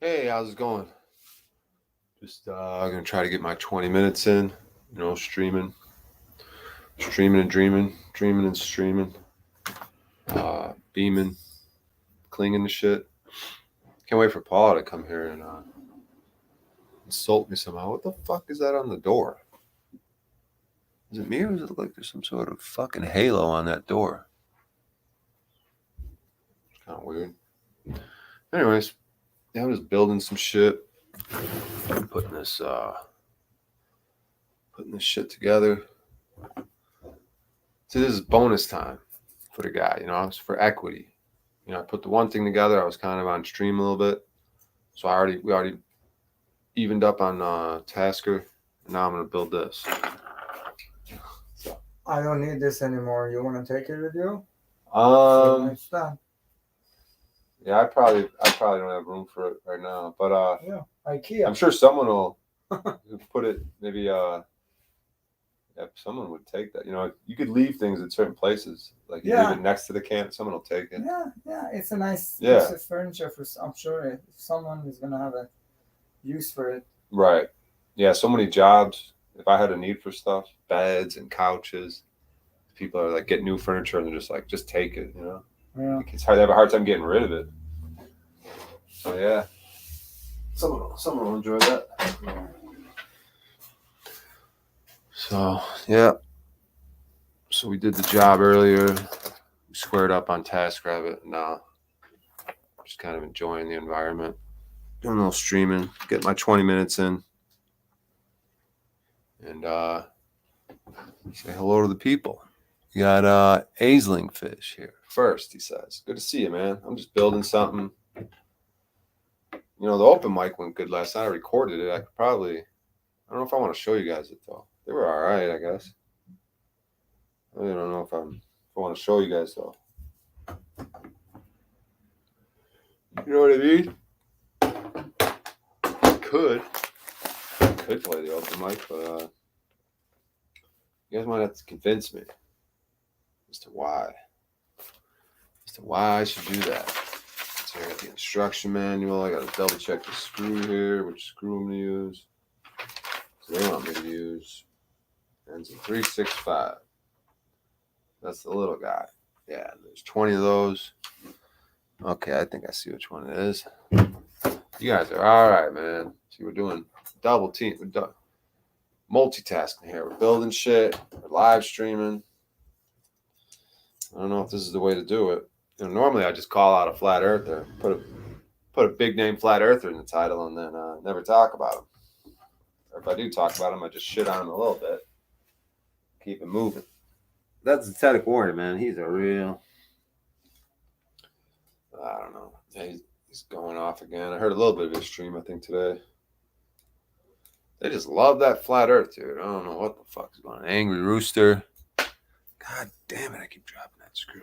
Hey, how's it going? Just gonna try to get my 20 minutes in. Streaming and dreaming, dreaming and streaming, beaming, clinging to shit. Can't wait for Paul to come here and insult me somehow. What the fuck is that on the door? Is it me or does it look like there's some sort of fucking halo on that door? It's kind of weird. Anyways, yeah, I'm just building some shit. I'm putting this shit together. See, this is bonus time for the guy. It's for equity. I put the one thing together. I was kind of on stream a little bit, so we already evened up on Tasker. And now I'm gonna build this. So I don't need this anymore. You want to take it with you? It's done. Yeah, I probably don't have room for it right now, but yeah, IKEA. I'm sure someone will put it. Maybe if someone would take that. You could leave things at certain places, like you leave it next to the can. Someone will take it. Yeah, it's a nice piece of furniture for. I'm sure if someone is gonna have a use for it. Right. Yeah. So many jobs. If I had a need for stuff, beds and couches, people are like get new furniture and they're just like, just take it. Yeah. It's hard. They have a hard time getting rid of it. So yeah. Someone will enjoy that. So yeah. So we did the job earlier. We squared up on TaskRabbit. Now, just kind of enjoying the environment. Doing a little streaming. Get my 20 minutes in. And say hello to the people. You got Aisling Fish here. First, he says. Good to see you, man. I'm just building something. The open mic went good last night. I recorded it. I don't know if I want to show you guys it, though. They were all right, I guess. I really don't know if I want to show you guys, though. You know what I mean? I could play the open mic, but you guys might have to convince me as to why I should do that. So I got the instruction manual. I got to double check the screw here, which screw I'm going to use. So they want me to use ends in 365. That's the little guy. Yeah, there's 20 of those. Okay, I think I see which one it is. You guys are all right, man. See, we're doing double team. We're multitasking here. We're building shit. We're live streaming. I don't know if this is the way to do it. Normally I just call out a flat earther, put a big name flat earther in the title, and then never talk about him. Or if I do talk about him, I just shit on him a little bit. Keep it moving. That's Zetetic Warrior, man. He's a real. I don't know. He's going off again. I heard a little bit of his stream, I think, today. They just love that flat earth, dude. I don't know what the fuck is going on. Angry Rooster. God damn it, I keep dropping that screw.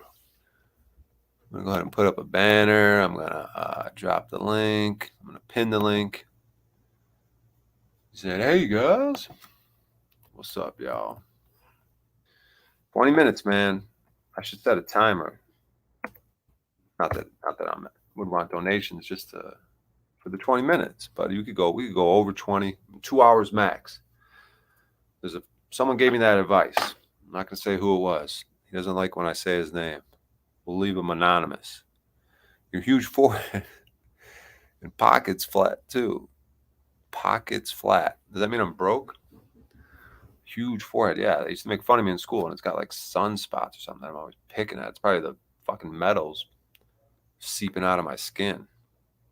I'm going to go ahead and put up a banner. I'm going to drop the link. I'm going to pin the link. He said, hey, guys. What's up, y'all? 20 minutes, man. I should set a timer. Not that I would want donations just for the 20 minutes, but we could go over 20, 2 hours max. Someone gave me that advice. I'm not going to say who it was. He doesn't like when I say his name. We'll leave him anonymous. Your huge forehead and pockets flat too. Pockets flat. Does that mean I'm broke? Huge forehead. Yeah, they used to make fun of me in school, and it's got like sunspots or something that I'm always picking at. It's probably the fucking metals seeping out of my skin.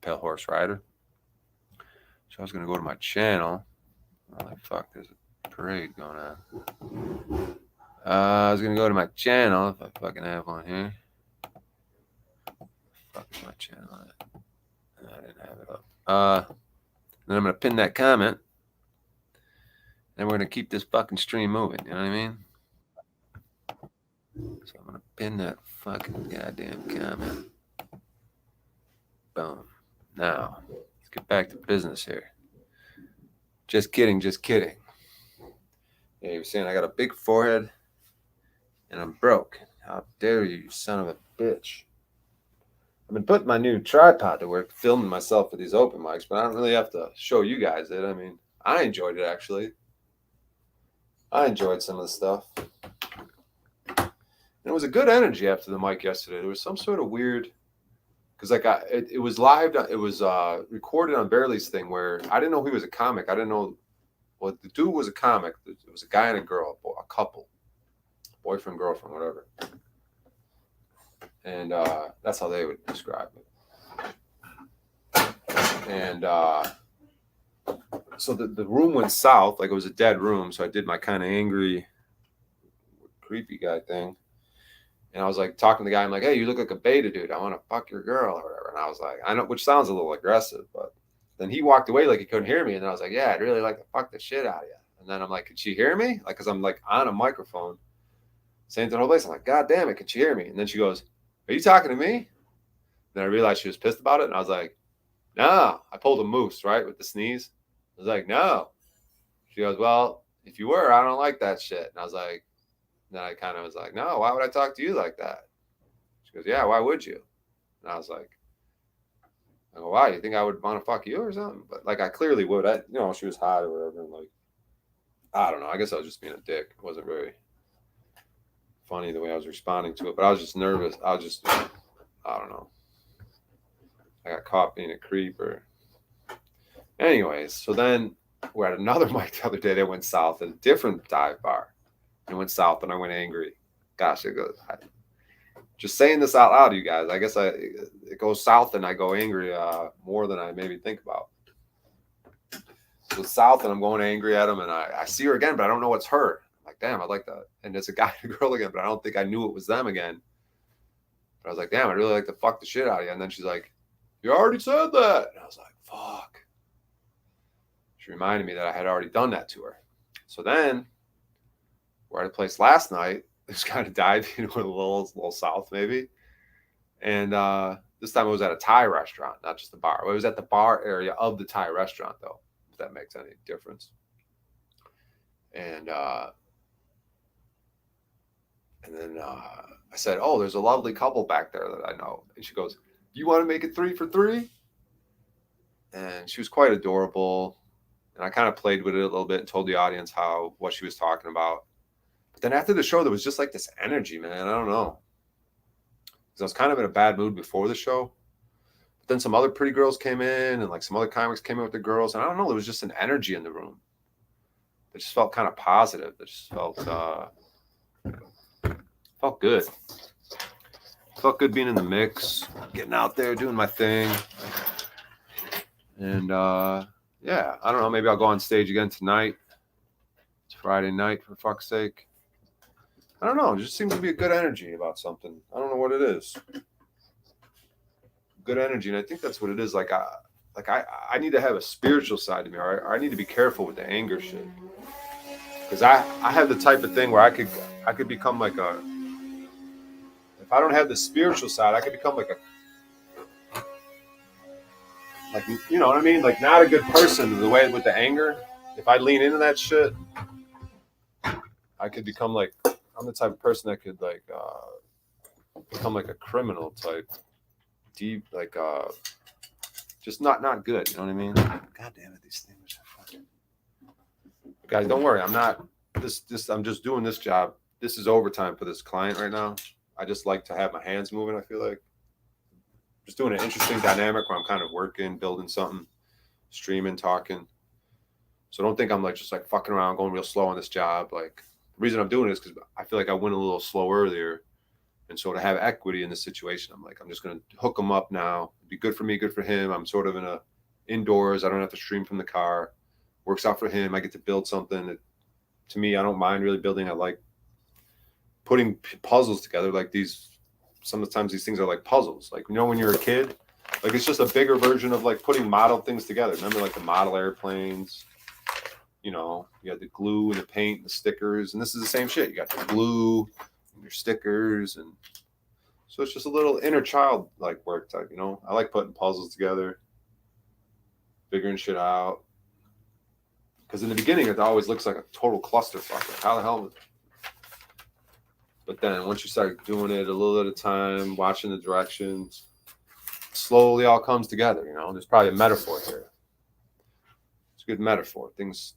Pale Horse Rider. So I was gonna go to my channel. Oh fuck, there's a parade going on. I was gonna go to my channel if I fucking have one here. Fuck is my channel at? I didn't have it up. Then I'm gonna pin that comment. And we're gonna keep this fucking stream moving. You know what I mean? So I'm gonna pin that fucking goddamn comment. Boom. Now, let's get back to business here. Just kidding. Yeah, you were saying I got a big forehead and I'm broke. How dare you son of a bitch. I've been putting my new tripod to work, filming myself for these open mics, but I don't really have to show you guys it. I mean, I enjoyed it actually. I enjoyed some of the stuff. And it was a good energy after the mic yesterday. There was some sort of weird, because like it was live. It was recorded on Barely's thing where I didn't know he was a comic. I didn't know. Well, the dude was a comic. It was a guy and a girl, a couple, boyfriend, girlfriend, whatever. And that's how they would describe it. And so the room went south, like it was a dead room. So I did my kind of angry, creepy guy thing. And I was like talking to the guy. I'm like, hey, you look like a beta dude. I want to fuck your girl or whatever. And I was like, I know, which sounds a little aggressive, but then he walked away like he couldn't hear me. And I was like, yeah, I'd really like to fuck the shit out of you. And then I'm like, could she hear me? Like, cause I'm like on a microphone saying to the whole place. I'm like, God damn it, can she hear me? And then she goes, are you talking to me? Then I realized she was pissed about it. And I was like, no, I pulled a moose, right? With the sneeze. I was like, no. She goes, well, if you were, I don't like that shit. And I was like, then I kind of was like, no, why would I talk to you like that? She goes, yeah, why would you? And I was like, I go, why? You think I would want to fuck you or something? But like, I clearly would. She was hot or whatever. And like, I don't know. I guess I was just being a dick. It wasn't very funny the way I was responding to it, but I was just nervous. I don't know. I got caught being a creep or. Anyways, so then we're at another mic the other day that went south at a different dive bar. It went south and I went angry. Gosh, it goes. Just saying this out loud, you guys. I guess it goes south and I go angry more than I maybe think about. So it's south and I'm going angry at him and I see her again, but I don't know it's her. I'm like, damn, I'd like that. And it's a guy and a girl again, but I don't think I knew it was them again. But I was like, damn, I'd really like to fuck the shit out of you. And then she's like, you already said that. And I was like, fuck. She reminded me that I had already done that to her. So then we're at a place last night. This kind of dive, a little south maybe. And this time it was at a Thai restaurant, not just the bar. It was at the bar area of the Thai restaurant, though, if that makes any difference. And then I said, oh, there's a lovely couple back there that I know. And she goes, you want to make it 3 for 3? And she was quite adorable. And I kind of played with it a little bit and told the audience what she was talking about. But then after the show, there was just like this energy, man. I don't know. Because I was kind of in a bad mood before the show. But then some other pretty girls came in and like some other comics came in with the girls. And I don't know, there was just an energy in the room. It just felt kind of positive. It just felt good. Felt good being in the mix, getting out there, doing my thing. And yeah, I don't know. Maybe I'll go on stage again tonight. It's Friday night, for fuck's sake. I don't know. It just seems to be a good energy about something. I don't know what it is. Good energy, and I think that's what it is. Like I need to have a spiritual side to me, or I need to be careful with the anger shit. Because I have the type of thing where I could become like a. If I don't have the spiritual side, I could become like you know what I mean? Like not a good person the way with the anger. If I lean into that shit, I could become like, I'm the type of person that could like become like a criminal type, deep, like just not good. You know what I mean? God damn it, these things are fucking. Guys, don't worry. I'm not this. I'm just doing this job. This is overtime for this client right now. I just like to have my hands moving. I feel like just doing an interesting dynamic where I'm kind of working, building something, streaming, talking. So don't think I'm like just like fucking around, going real slow on this job. Like the reason I'm doing it is because I feel like I went a little slow earlier. And so to have equity in this situation, I'm like, I'm just going to hook him up now. It'd be good for me, good for him. I'm sort of indoors. I don't have to stream from the car. Works out for him. I get to build something that, to me, I don't mind really building. I like putting puzzles together. Like sometimes these things are like puzzles. Like, you know, when you're a kid, like it's just a bigger version of like putting model things together. Remember like the model airplanes? You know, you had the glue and the paint and the stickers. And this is the same shit. You got the glue and your stickers. And so it's just a little inner child like work type, you know? I like putting puzzles together, figuring shit out. Because in the beginning, it always looks like a total clusterfuck. Like, how the hell? But then once you start doing it a little at a time, watching the directions, slowly all comes together. You know, there's probably a metaphor here. It's a good metaphor. Things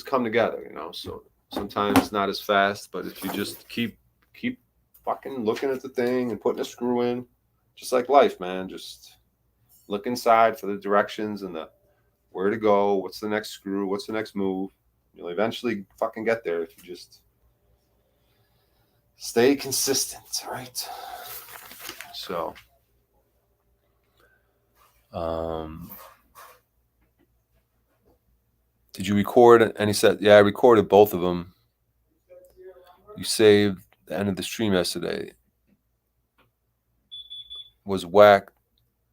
come together. You know, so sometimes not as fast, but if you just keep fucking looking at the thing and putting a screw in, just like life, man. Just look inside for the directions and the where to go. What's the next screw? What's the next move? You'll eventually fucking get there if you just stay consistent, right? So, did you record any set? Yeah, I recorded both of them. You saved the end of the stream yesterday. Was whack,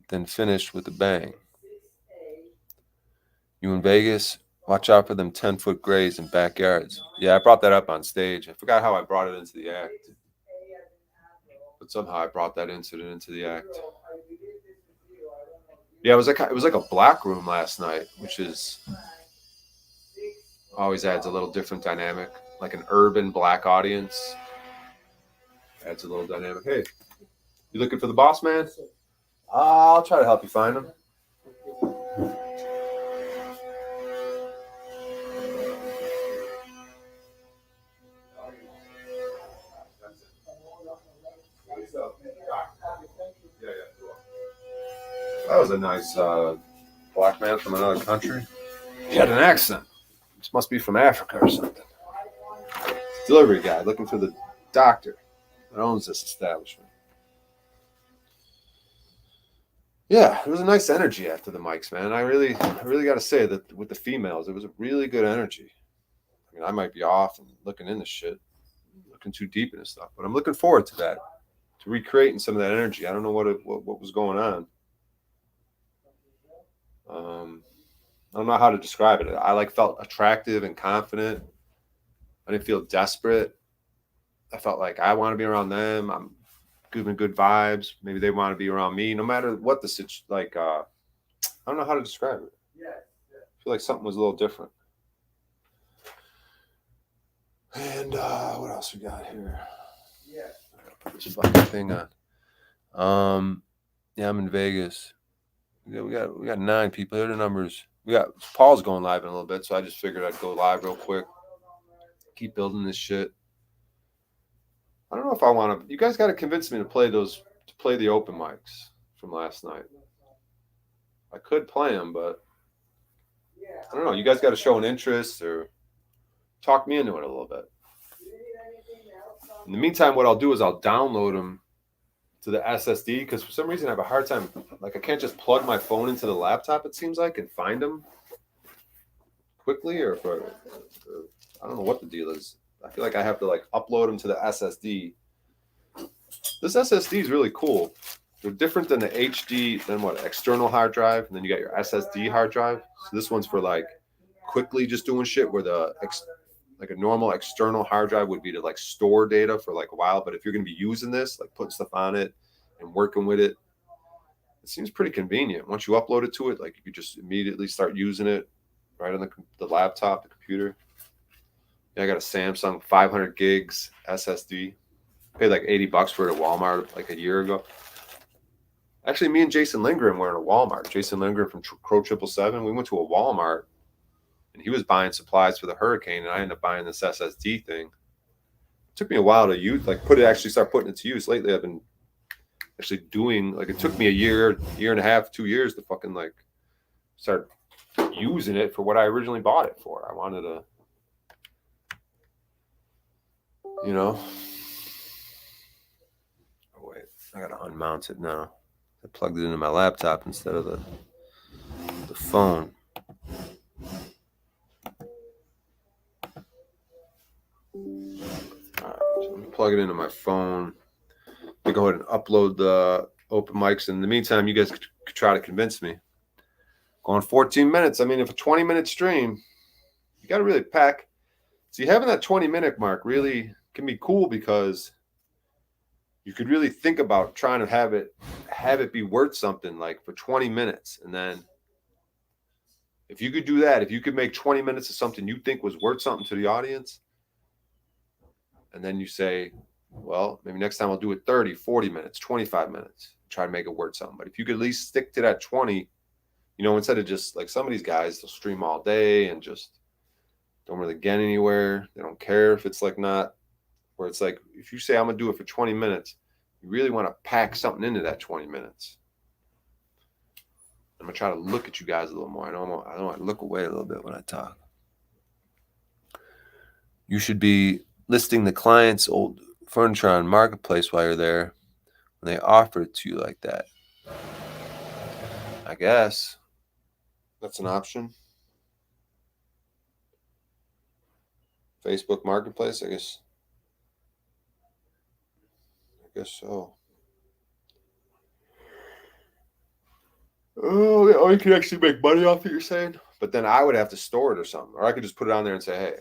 then finished with a bang. You in Vegas? Watch out for them 10-foot grays in backyards. Yeah, I brought that up on stage. I forgot how I brought it into the act. But somehow I brought that incident into the act. Yeah, it was like a black room last night, which is always adds a little different dynamic. Like an urban black audience adds a little dynamic. Hey, you looking for the boss man? I'll try to help you find him. That was a nice black man from another country. He had an accent. This must be from Africa or something. Delivery guy looking for the doctor that owns this establishment. Yeah, it was a nice energy after the mics, man. I really got to say that with the females, it was a really good energy. I mean, I might be off and looking into shit, looking too deep into stuff, but I'm looking forward to that, to recreating some of that energy. I don't know what was going on. I don't know how to describe it. I felt attractive and confident. I didn't feel desperate. I felt like I want to be around them. I'm giving good vibes. Maybe they want to be around me. No matter what the situation, I don't know how to describe it. I feel like something was a little different. And what else we got here? I gotta put this fucking thing on. Yeah, I'm in Vegas. We got 9 people. Here are the numbers. We got Paul's going live in a little bit, so I just figured I'd go live real quick. Keep building this shit. I don't know if I want to. You guys got to convince me to play the open mics from last night. I could play them, but I don't know. You guys got to show an interest or talk me into it a little bit. In the meantime, what I'll do is I'll download them to the SSD, because for some reason I have a hard time. Like, I can't just plug my phone into the laptop, it seems like, and find them quickly, or I don't know what the deal is. I feel like I have to upload them to the SSD. This SSD is really cool. They're different than the HD, external hard drive, and then you got your SSD hard drive. So this one's for quickly just doing shit, where a normal external hard drive would be to store data for a while. But if you're going to be using this, putting stuff on it and working with it, it seems pretty convenient. Once you upload it to it, you could just immediately start using it right on the laptop, the computer. Yeah, I got a Samsung 500 gigs SSD. Paid $80 for it at Walmart a year ago. Actually, me and Jason Lindgren were in a Walmart. Jason Lindgren from Crow 777. We went to a Walmart, and he was buying supplies for the hurricane, and I ended up buying this SSD thing. It took me a while to use, start putting it to use. Lately, I've been actually doing, it took me a year and a half, 2 years to fucking, start using it for what I originally bought it for. I wanted to, Oh, wait. I got to unmount it now. I plugged it into my laptop instead of the phone. Alright, so let me plug it into my phone. Let me go ahead and upload the open mics. In the meantime, you guys could try to convince me. Going 14 minutes. I mean, if a 20-minute stream, you got to really pack. See, having that 20-minute mark really can be cool, because you could really think about trying to have it be worth something for 20 minutes. And then if you could do that, if you could make 20 minutes of something you think was worth something to the audience, and then you say, well, maybe next time I'll do it 30, 40 minutes, 25 minutes. try to make it worth something. But if you could at least stick to that 20, you know, instead of just like some of these guys, they'll stream all day and just don't really get anywhere. They don't care if it's like not, where it's like, if you say I'm going to do it for 20 minutes, you really want to pack something into that 20 minutes. I'm going to try to look at you guys a little more. I know I look away a little bit when I talk. You should be listing the client's old furniture on Marketplace while you're there when they offer it to you like that. I guess that's an option. Facebook Marketplace, I guess so. Oh, you can actually make money off it, you're saying? But then I would have to store it or something. Or I could just put it on there and say, hey,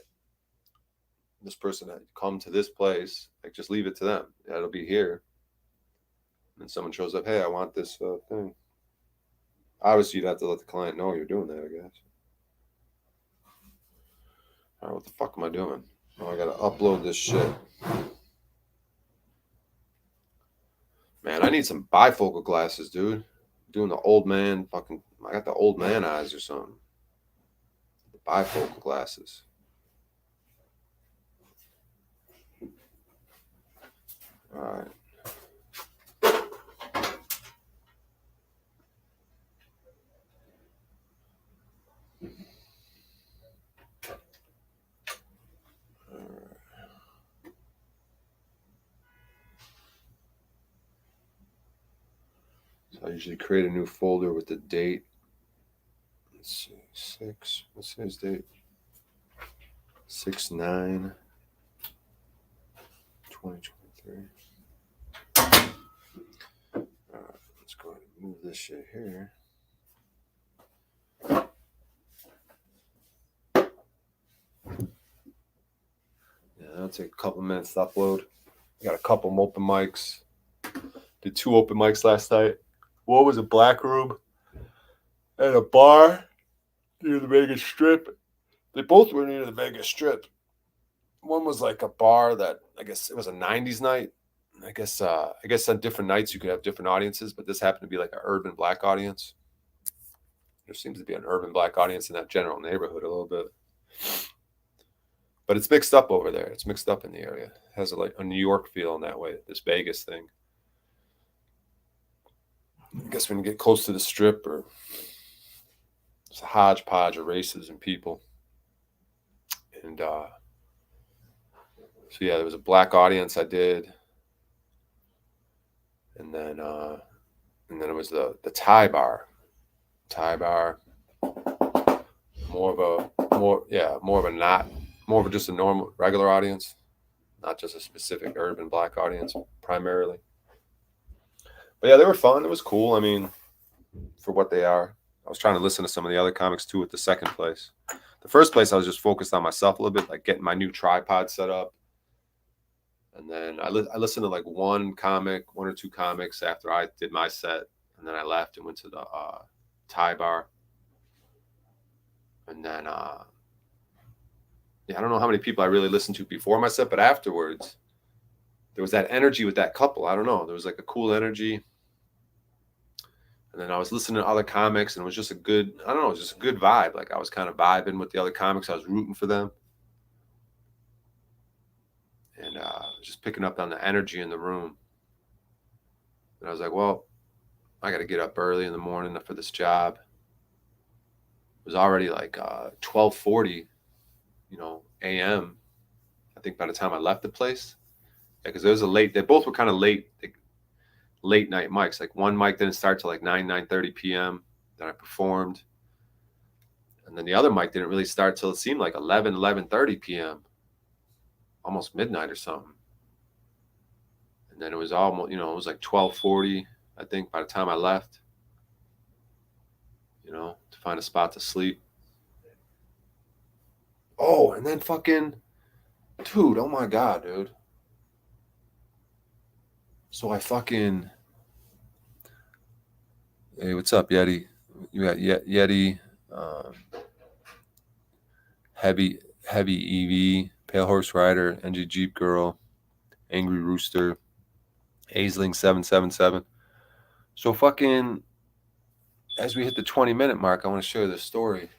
this person had come to this place. Like, just leave it to them. Yeah, it'll be here. And someone shows up, hey, I want this thing. Obviously, you'd have to let the client know you're doing that, I guess. All right, what the fuck am I doing? Oh, I got to upload this shit. Man, I need some bifocal glasses, dude. I'm doing the old man fucking... I got the old man eyes or something. The bifocal glasses. All right. So I usually create a new folder with the date. Let's see, 6. What's his date? 6/9/2023. All right, let's go ahead and move this shit here. Yeah, that'll take a couple minutes to upload. I got a couple open mics. Did 2 open mics last night. One was a black room and a bar near the Vegas Strip. They both were near the Vegas Strip. One was like a bar that, I guess it was a 90s night. I guess on different nights you could have different audiences, but this happened to be like an urban black audience. There seems to be an urban black audience in that general neighborhood a little bit. But it's mixed up over there. It's mixed up in the area. It has a New York feel in that way, this Vegas thing. I guess when you get close to the Strip, or it's a hodgepodge of races and people. And so yeah, there was a black audience I did. And then it was the Thai bar. More of just a normal regular audience, not just a specific urban black audience primarily. But yeah, they were fun. It was cool. I mean, for what they are. I was trying to listen to some of the other comics too at the second place. The first place I was just focused on myself a little bit, like getting my new tripod set up. And then I listened to like one or two comics after I did my set. And then I left and went to the Thai bar. And then, I don't know how many people I really listened to before my set, but afterwards, there was that energy with that couple. I don't know. There was like a cool energy. And then I was listening to other comics, and it was just a good vibe. Like I was kind of vibing with the other comics. I was rooting for them. And just picking up on the energy in the room. And I was like, well, I got to get up early in the morning for this job. It was already like 12:40, a.m. I think by the time I left the place. Because they both were kind of late night mics. Like one mic didn't start till like 9:30 p.m. Then I performed. And then the other mic didn't really start till it seemed like 11:30 p.m. Almost midnight or something. And then it was almost, it was like 12:40, I think, by the time I left, to find a spot to sleep. Oh, and then fucking, dude, oh my God, dude. So I fucking, hey, what's up, Yeti? You got Yeti, Heavy EV, Pale Horse Rider, NG Jeep Girl, Angry Rooster, Aisling 777. So fucking, as we hit the 20-minute mark, I want to share this story.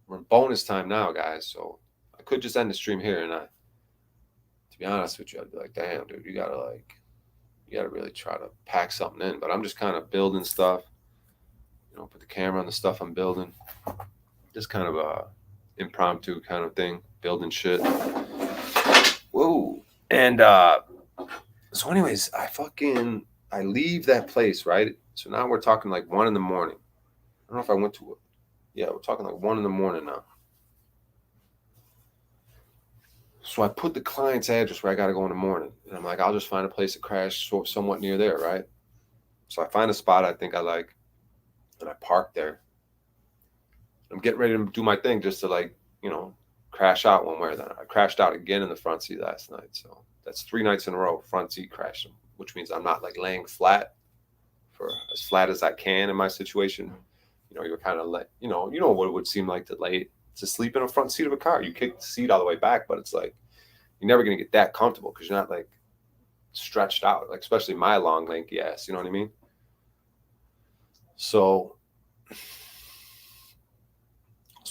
We're in bonus time now, guys. So I could just end the stream here, and to be honest with you, I'd be like, damn, dude, you gotta really try to pack something in. But I'm just kind of building stuff. Put the camera on the stuff I'm building. Just kind of a impromptu kind of thing, building shit. Whoa. And so anyways, I leave that place, right? So now we're talking like 1 in the morning. I don't know if I went to it. Yeah, we're talking like 1 in the morning now. So I put the client's address where I got to go in the morning. And I'm like, I'll just find a place to crash somewhat near there, right? So I find a spot I think I like, and I park there. I'm getting ready to do my thing just to like, crash out one way or another. I crashed out again in the front seat last night. So that's 3 nights in a row, front seat crashing, which means I'm not like laying flat for as flat as I can in my situation. You're kind of like, you know what it would seem like to sleep in a front seat of a car. You kick the seat all the way back, but it's like, you're never going to get that comfortable because you're not like stretched out, like especially my long, lanky ass. You know what I mean? So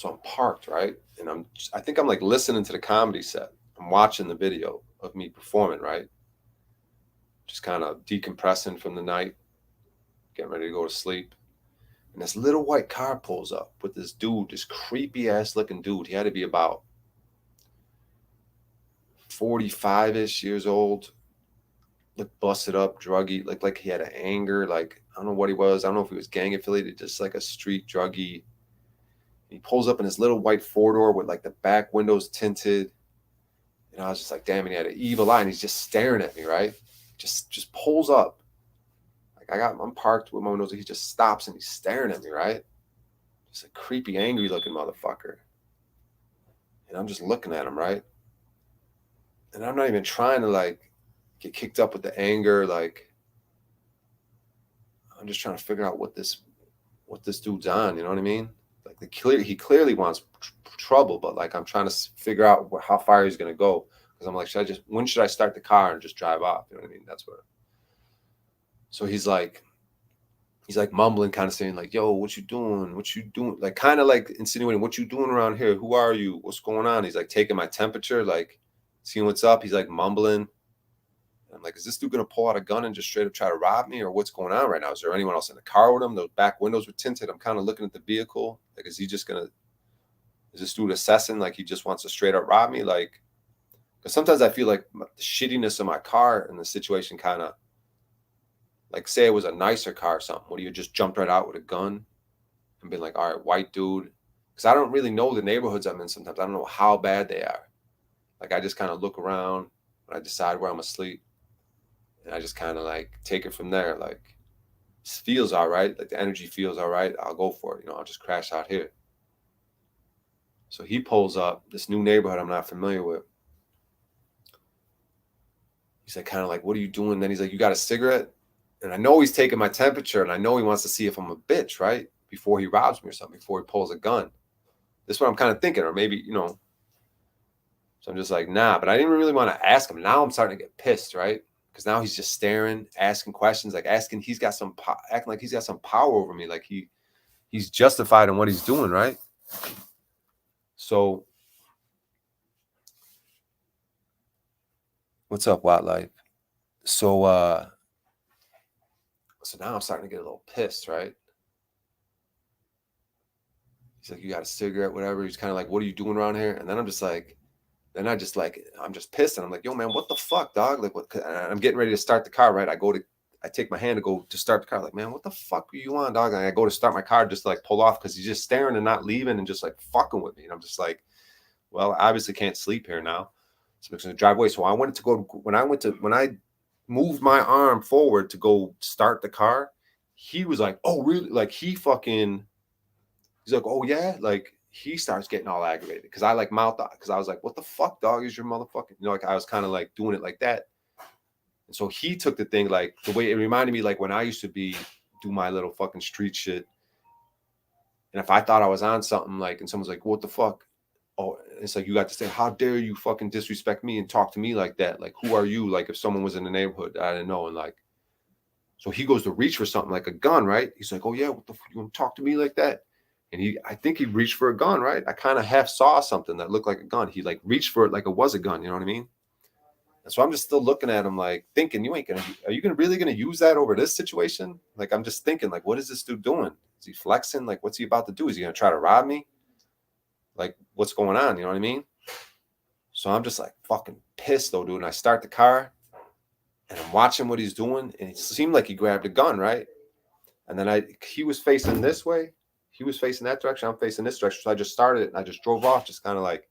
I'm parked, right? And I think I'm like listening to the comedy set. I'm watching the video of me performing, right? Just kind of decompressing from the night, getting ready to go to sleep. And this little white car pulls up with this dude, this creepy ass looking dude. He had to be about 45-ish years old. Looked busted up, druggy, like he had an anger, like I don't know what he was. I don't know if he was gang affiliated, just like a street druggie. He pulls up in his little white 4-door with like the back windows tinted. And I was just like, damn, and he had an evil eye, and he's just staring at me, right? Just pulls up. Like I'm parked with my windows, and he just stops and he's staring at me, right? Just a creepy, angry looking motherfucker. And I'm just looking at him, right? And I'm not even trying to like get kicked up with the anger. Like I'm just trying to figure out what this dude's on. You know what I mean? Like he clearly wants trouble, but like I'm trying to figure out how far he's gonna go because I'm like, when should I start the car and just drive off? You know what I mean? That's what. So he's like mumbling, kind of saying like, "Yo, what you doing? What you doing?" Like kind of like insinuating, "What you doing around here? Who are you? What's going on?" He's like taking my temperature, like seeing what's up. He's like mumbling. I'm like, is this dude gonna pull out a gun and just straight up try to rob me, or what's going on right now? Is there anyone else in the car with him? Those back windows were tinted. I'm kind of looking at the vehicle. Like, is this dude assessing like he just wants to straight up rob me? Like, because sometimes I feel like the shittiness of my car and the situation kind of, like, say it was a nicer car or something, would you just jumped right out with a gun and been like, all right, white dude? Because I don't really know the neighborhoods I'm in sometimes. I don't know how bad they are. Like, I just kind of look around when I decide where I'm asleep. And I just kind of like take it from there. Like, this feels all right. Like the energy feels all right. I'll go for it. I'll just crash out here. So he pulls up this new neighborhood I'm not familiar with. He's like, kind of like, what are you doing? Then he's like, you got a cigarette? And I know he's taking my temperature and I know he wants to see if I'm a bitch, right? Before he robs me or something, before he pulls a gun. This is what I'm kind of thinking. Or maybe, So I'm just like, nah, but I didn't really want to ask him. Now I'm starting to get pissed, right? Because now he's just staring, asking questions, like acting like he's got some power over me, like he's justified in what he's doing, right? So, what's up, Wildlife? So now I'm starting to get a little pissed, right? He's like, you got a cigarette, whatever. He's kind of like, what are you doing around here? And then I'm just pissed, and I'm like, yo, man, what the fuck, dog? Like, what? I'm getting ready to start the car, right? I take my hand to go to start the car. Like, man, what the fuck are you on, dog? And I go to start my car just to like pull off because he's just staring and not leaving and just like fucking with me. And I'm just like, well, I obviously can't sleep here now. So I'm just gonna drive away. So when I moved my arm forward to go start the car, he was like, oh, really? Like he's like, oh yeah, like he starts getting all aggravated because I like mouthed out because I was like, what the fuck, dog, is your motherfucking, like I was kind of like doing it like that. And so he took the thing like the way it reminded me like when I used to do my little fucking street shit. And if I thought I was on something, like, and someone's like, what the fuck? Oh, it's like, you got to say, how dare you fucking disrespect me and talk to me like that? Like, who are you? Like if someone was in the neighborhood, I didn't know. And like, So he goes to reach for something like a gun, right? He's like, oh yeah, what the fuck, you want to talk to me like that? And I think he reached for a gun, right? I kind of half saw something that looked like a gun. He like reached for it like it was a gun, you know what I mean? And so I'm just still looking at him like thinking, are you really gonna use that over this situation? Like I'm just thinking, like, what is this dude doing? Is he flexing? Like, what's he about to do? Is he gonna try to rob me? Like, what's going on? You know what I mean? So I'm just like fucking pissed though, dude. And I start the car and I'm watching what he's doing, and it seemed like he grabbed a gun, right? And then he was facing this way, he was facing that direction, I'm facing this direction. So I just started it and I just drove off, just kind of like,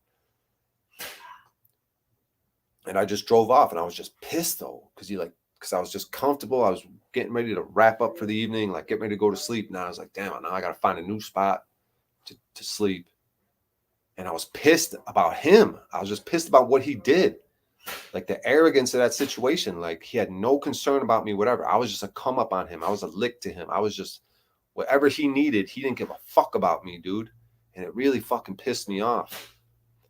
and I just drove off, and I was just pissed though, because I was just comfortable. I was getting ready to wrap up for the evening, like getting ready to go to sleep. Now I was like, damn, now I gotta find a new spot to sleep. And I was pissed about him. I was just pissed about what he did. Like the arrogance of that situation. Like he had no concern about me, whatever. I was just a come up on him. I was a lick to him. I was just whatever he needed. He didn't give a fuck about me, dude. And it really fucking pissed me off.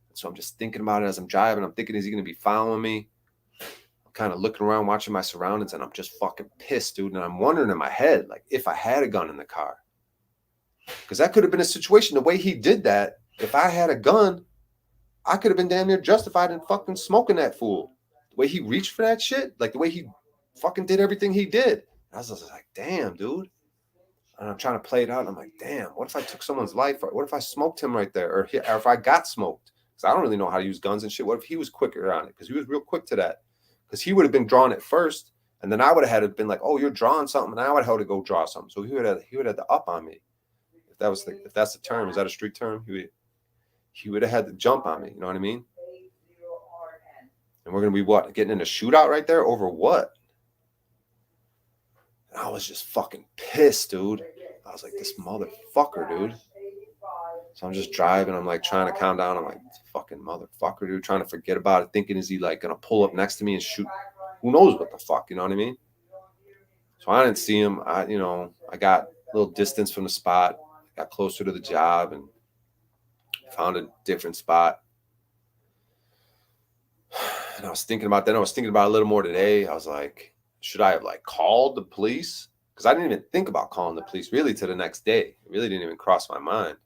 And so I'm just thinking about it as I'm driving. I'm thinking, is he going to be following me? I'm kind of looking around, watching my surroundings, and I'm just fucking pissed, dude. And I'm wondering in my head, like, if I had a gun in the car. Because that could have been a situation. The way he did that, if I had a gun, I could have been damn near justified in fucking smoking that fool. The way he reached for that shit, like the way he fucking did everything he did. And I was just like, damn, dude. And I'm trying to play it out. And I'm like, damn, what if I took someone's life? Or what if I smoked him right there? Or if I got smoked? Because I don't really know how to use guns and shit. What if he was quicker on it? Because he was real quick to that. Because he would have been drawing it first. And then I would have had it been like, oh, you're drawing something. And I would have had to go draw something. So he would have had the up on me. If that's the term, is that a street term? He would have had to jump on me. You know what I mean? And we're going to be what? Getting in a shootout right there over what? And I was just fucking pissed, dude. I was like, this motherfucker, dude. So I'm just driving. I'm like trying to calm down. I'm like, fucking motherfucker, dude. Trying to forget about it. Thinking, is he like going to pull up next to me and shoot? Who knows what the fuck? You know what I mean? So I didn't see him. I got a little distance from the spot. Got closer to the job and found a different spot. And I was thinking about that. I was thinking about it a little more today. I was like, should I have like called the police? Because I didn't even think about calling the police really to the next day. It really didn't even cross my mind.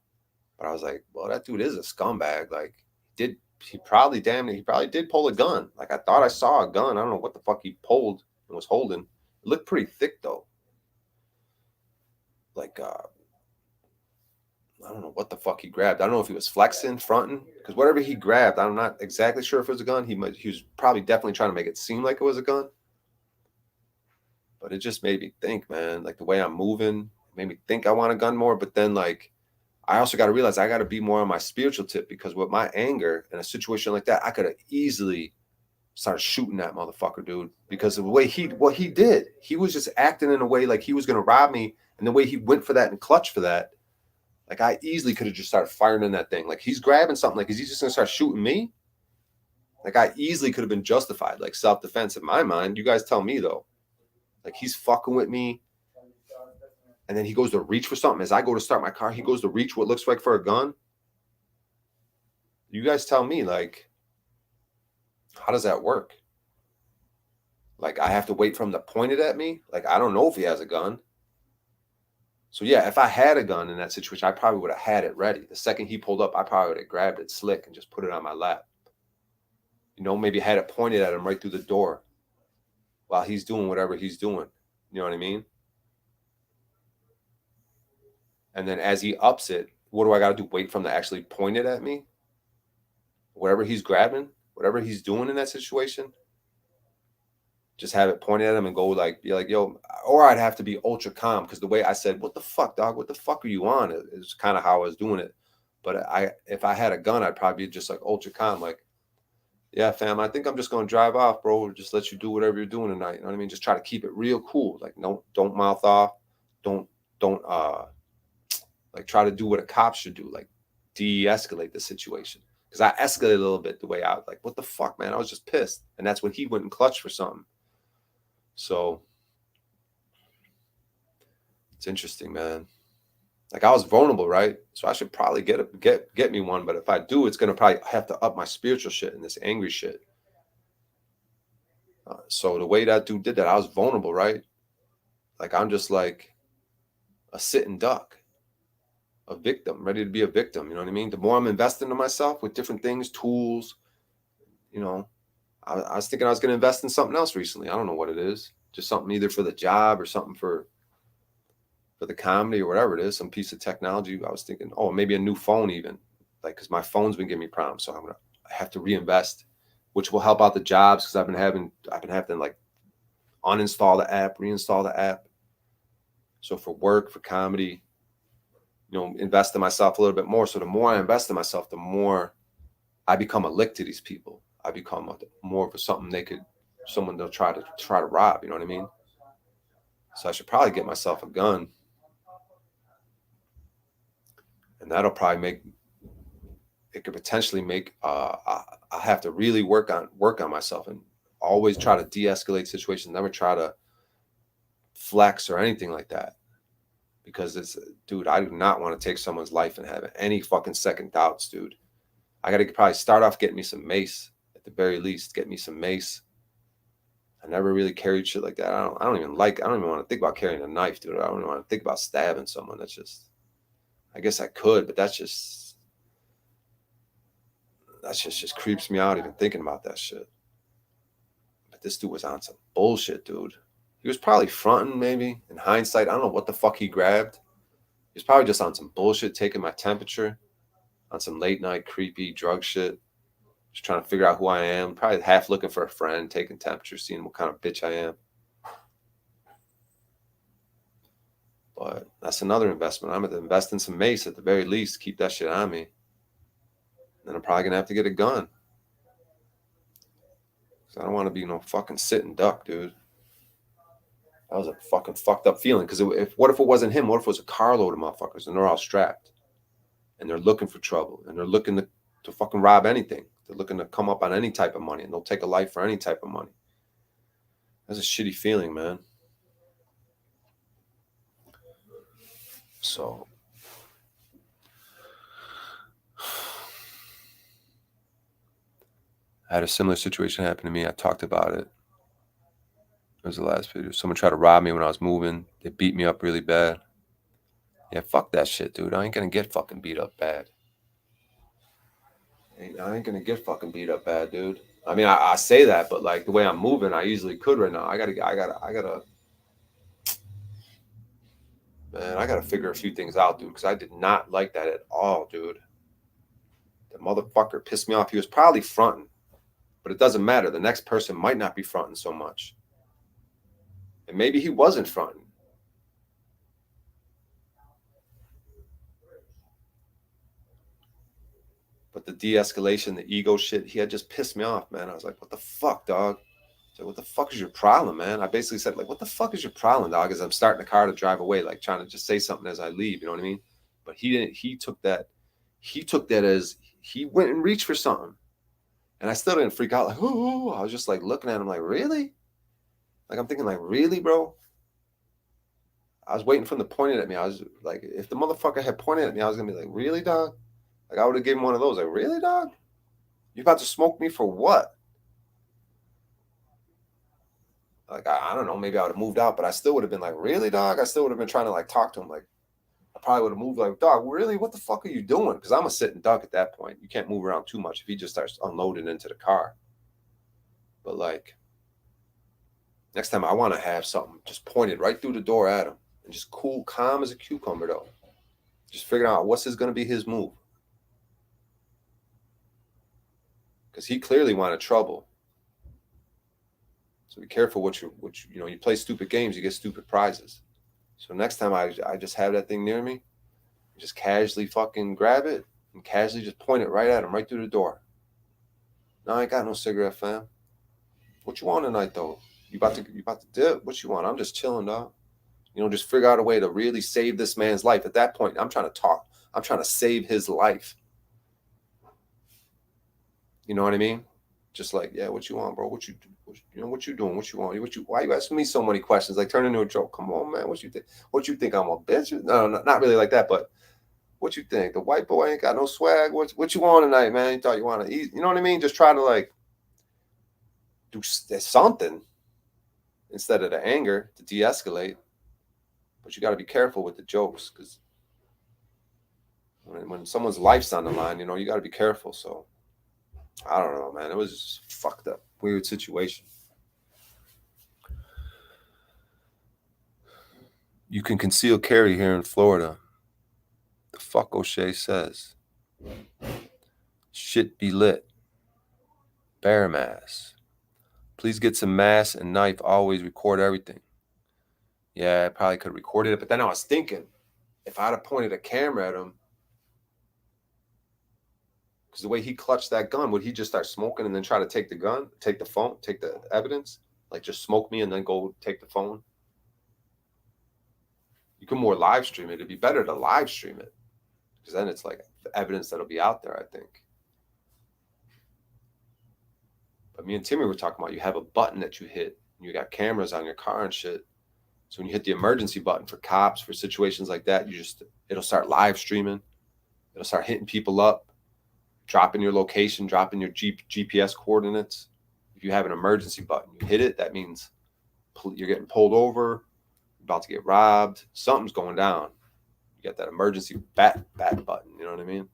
But I was like, well, that dude is a scumbag. Like, he probably did pull a gun. Like, I thought I saw a gun. I don't know what the fuck he pulled and was holding. It looked pretty thick though. Like, I don't know what the fuck he grabbed. I don't know if he was flexing, fronting, because whatever he grabbed, I'm not exactly sure if it was a gun. He was probably definitely trying to make it seem like it was a gun. But it just made me think, man, like the way I'm moving made me think I want a gun more. But then, like, I also got to realize I got to be more on my spiritual tip, because with my anger in a situation like that, I could have easily started shooting that motherfucker, dude. Because of the way what he did, he was just acting in a way like he was going to rob me. And the way he went for that and clutched for that, like, I easily could have just started firing in that thing. Like, he's grabbing something. Like, is he just going to start shooting me? Like, I easily could have been justified, like, self-defense in my mind. You guys tell me, though. Like, he's fucking with me. And then he goes to reach for something. As I go to start my car, he goes to reach what looks like for a gun. You guys tell me, like, how does that work? Like, I have to wait for him to point it at me? Like, I don't know if he has a gun. So, yeah, if I had a gun in that situation, I probably would have had it ready. The second he pulled up, I probably would have grabbed it slick and just put it on my lap. You know, maybe had it pointed at him right through the door while he's doing whatever he's doing. You know what I mean? And then as he ups it, what do I got to do? Wait for him to actually point it at me? Whatever he's grabbing, whatever he's doing in that situation, just have it pointed at him and go like, be like, yo, or I'd have to be ultra calm, because the way I said, what the fuck, dog? What the fuck are you on? It's kind of how I was doing it. But if I had a gun, I'd probably be just like ultra calm, like, yeah, fam, I think I'm just gonna drive off, bro. Just let you do whatever you're doing tonight. You know what I mean? Just try to keep it real cool. Like, don't mouth off. Don't like try to do what a cop should do, like de-escalate the situation. Because I escalated a little bit the way I was like, what the fuck, man? I was just pissed. And that's when he went and clutched for something. So it's interesting, man. Like, I was vulnerable, right? So I should probably get me one. But if I do, it's gonna probably have to up my spiritual shit and this angry shit. So the way that dude did that, I was vulnerable, right? Like I'm just like a sitting duck, a victim, ready to be a victim. You know what I mean? The more I'm investing in myself with different things, tools, you know, I was thinking I was going to invest in something else recently. I don't know what it is. Just something either for the job or something for the comedy or whatever it is, some piece of technology. I was thinking, oh, maybe a new phone even, like, because my phone's been giving me problems. So I have to reinvest, which will help out the jobs because I've been having to like uninstall the app, reinstall the app. So for work, for comedy, invest in myself a little bit more. So the more I invest in myself, the more I become a lick to these people. I become more of someone they'll try to rob. You know what I mean? So I should probably get myself a gun, and that'll probably it could potentially make. I have to really work on myself and always try to de-escalate situations. Never try to flex or anything like that, because dude, I do not want to take someone's life and have any fucking second doubts, dude. I got to probably start off getting me some mace at the very least. Get me some mace. I never really carried shit like that. I don't even want to think about carrying a knife, dude. I don't even want to think about stabbing someone. I guess I could, but that just creeps me out even thinking about that shit. But this dude was on some bullshit, dude. He was probably fronting, maybe. In hindsight, I don't know what the fuck he grabbed. He was probably just on some bullshit, taking my temperature, on some late night creepy drug shit. Just trying to figure out who I am. Probably half looking for a friend, taking temperature, seeing what kind of bitch I am. But that's another investment. I'm going to invest in some mace at the very least. Keep that shit on me. Then I'm probably going to have to get a gun. Because I don't want to be no fucking sitting duck, dude. That was a fucking fucked up feeling. Because what if it wasn't him? What if it was a carload of motherfuckers and they're all strapped? And they're looking for trouble. And they're looking to fucking rob anything. They're looking to come up on any type of money. And they'll take a life for any type of money. That's a shitty feeling, man. So I had a similar situation happen to me. I talked about it. It was the last video. Someone tried to rob me when I was moving. They beat me up really bad. Yeah, fuck that shit, dude. I ain't gonna get fucking beat up bad. I ain't gonna get fucking beat up bad, dude. I mean, I say that, but like the way I'm moving, I easily could right now. I gotta figure a few things out, dude, because I did not like that at all, dude. The motherfucker pissed me off. He was probably fronting, but it doesn't matter. The next person might not be fronting so much. And maybe he wasn't fronting. But the de-escalation, the ego shit, he had just pissed me off, man. I was like, what the fuck, dog? So what the fuck is your problem, man? I basically said, like, what the fuck is your problem, dog? As I'm starting the car to drive away, like trying to just say something as I leave, you know what I mean? But he didn't. He took that as he went and reached for something. And I still didn't freak out, like, oh, I was just like looking at him like, really? Like, I'm thinking, like, really, bro? I was waiting for him to point it at me. I was like, if the motherfucker had pointed at me, I was gonna be like, really, dog? Like, I would have given him one of those. Like, really, dog? You about to smoke me for what? Like, I don't know. Maybe I would have moved out, but I still would have been like, really, dog? I still would have been trying to like talk to him. Like, I probably would have moved like, dog, really? What the fuck are you doing? Because I'm a sitting duck at that point. You can't move around too much if he just starts unloading into the car. But like, next time I want to have something just pointed right through the door at him and just cool, calm as a cucumber, though. Just figuring out what's going to be his move. Because he clearly wanted trouble. So be careful what you play stupid games, you get stupid prizes. So next time I just have that thing near me, just casually fucking grab it and casually just point it right at him, right through the door. No, I ain't got no cigarette, fam. What you want tonight, though? You about to dip? What you want? I'm just chilling, dog. Just figure out a way to really save this man's life. At that point, I'm trying to talk. I'm trying to save his life. You know what I mean? Just like, yeah, what you want, bro? What you doing? What you want? Why you asking me so many questions? Like, turn into a joke. Come on, man. What you think? What you think I'm a bitch? No, not really like that, but what you think? The white boy ain't got no swag. What you want tonight, man? You thought you want to eat? You know what I mean? Just try to like do something instead of the anger to de-escalate. But you got to be careful with the jokes because when someone's life's on the line, you know, you got to be careful. So I don't know, man. It was just a fucked up, weird situation. You can conceal carry here in Florida. The fuck O'Shea says. Shit be lit. Bear mass. Please get some mask and knife. Always record everything. Yeah, I probably could have recorded it, but then I was thinking, if I'd have pointed a camera at him, because the way he clutched that gun, would he just start smoking and then try to take the gun, take the phone, take the evidence? Like just smoke me and then go take the phone? You can more live stream it. It'd be better to live stream it because then it's like the evidence that'll be out there, I think. But me and Timmy were talking about you have a button that you hit. And you got cameras on your car and shit. So when you hit the emergency button for cops, for situations like that, it'll start live streaming. It'll start hitting people up, dropping your location, dropping your GPS coordinates. If you have an emergency button, you hit it, that means you're getting pulled over, about to get robbed, something's going down. You got that emergency bat button, you know what I mean?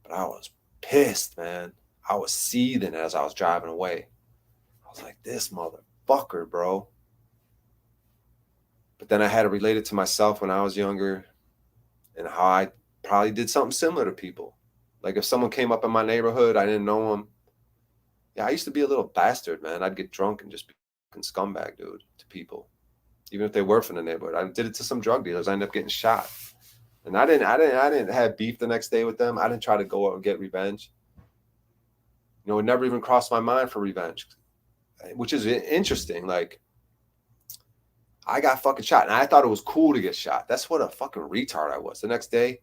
But I was pissed, man. I was seething as I was driving away. I was like, this motherfucker, bro. But then I had to relate it to myself when I was younger and how I probably did something similar to people. Like if someone came up in my neighborhood, I didn't know them. Yeah, I used to be a little bastard, man. I'd get drunk and just be a fucking scumbag, dude, to people. Even if they were from the neighborhood. I did it to some drug dealers. I ended up getting shot. And I didn't have beef the next day with them. I didn't try to go out and get revenge. You know, it never even crossed my mind for revenge, which is interesting. Like, I got fucking shot, and I thought it was cool to get shot. That's what a fucking retard I was. The next day,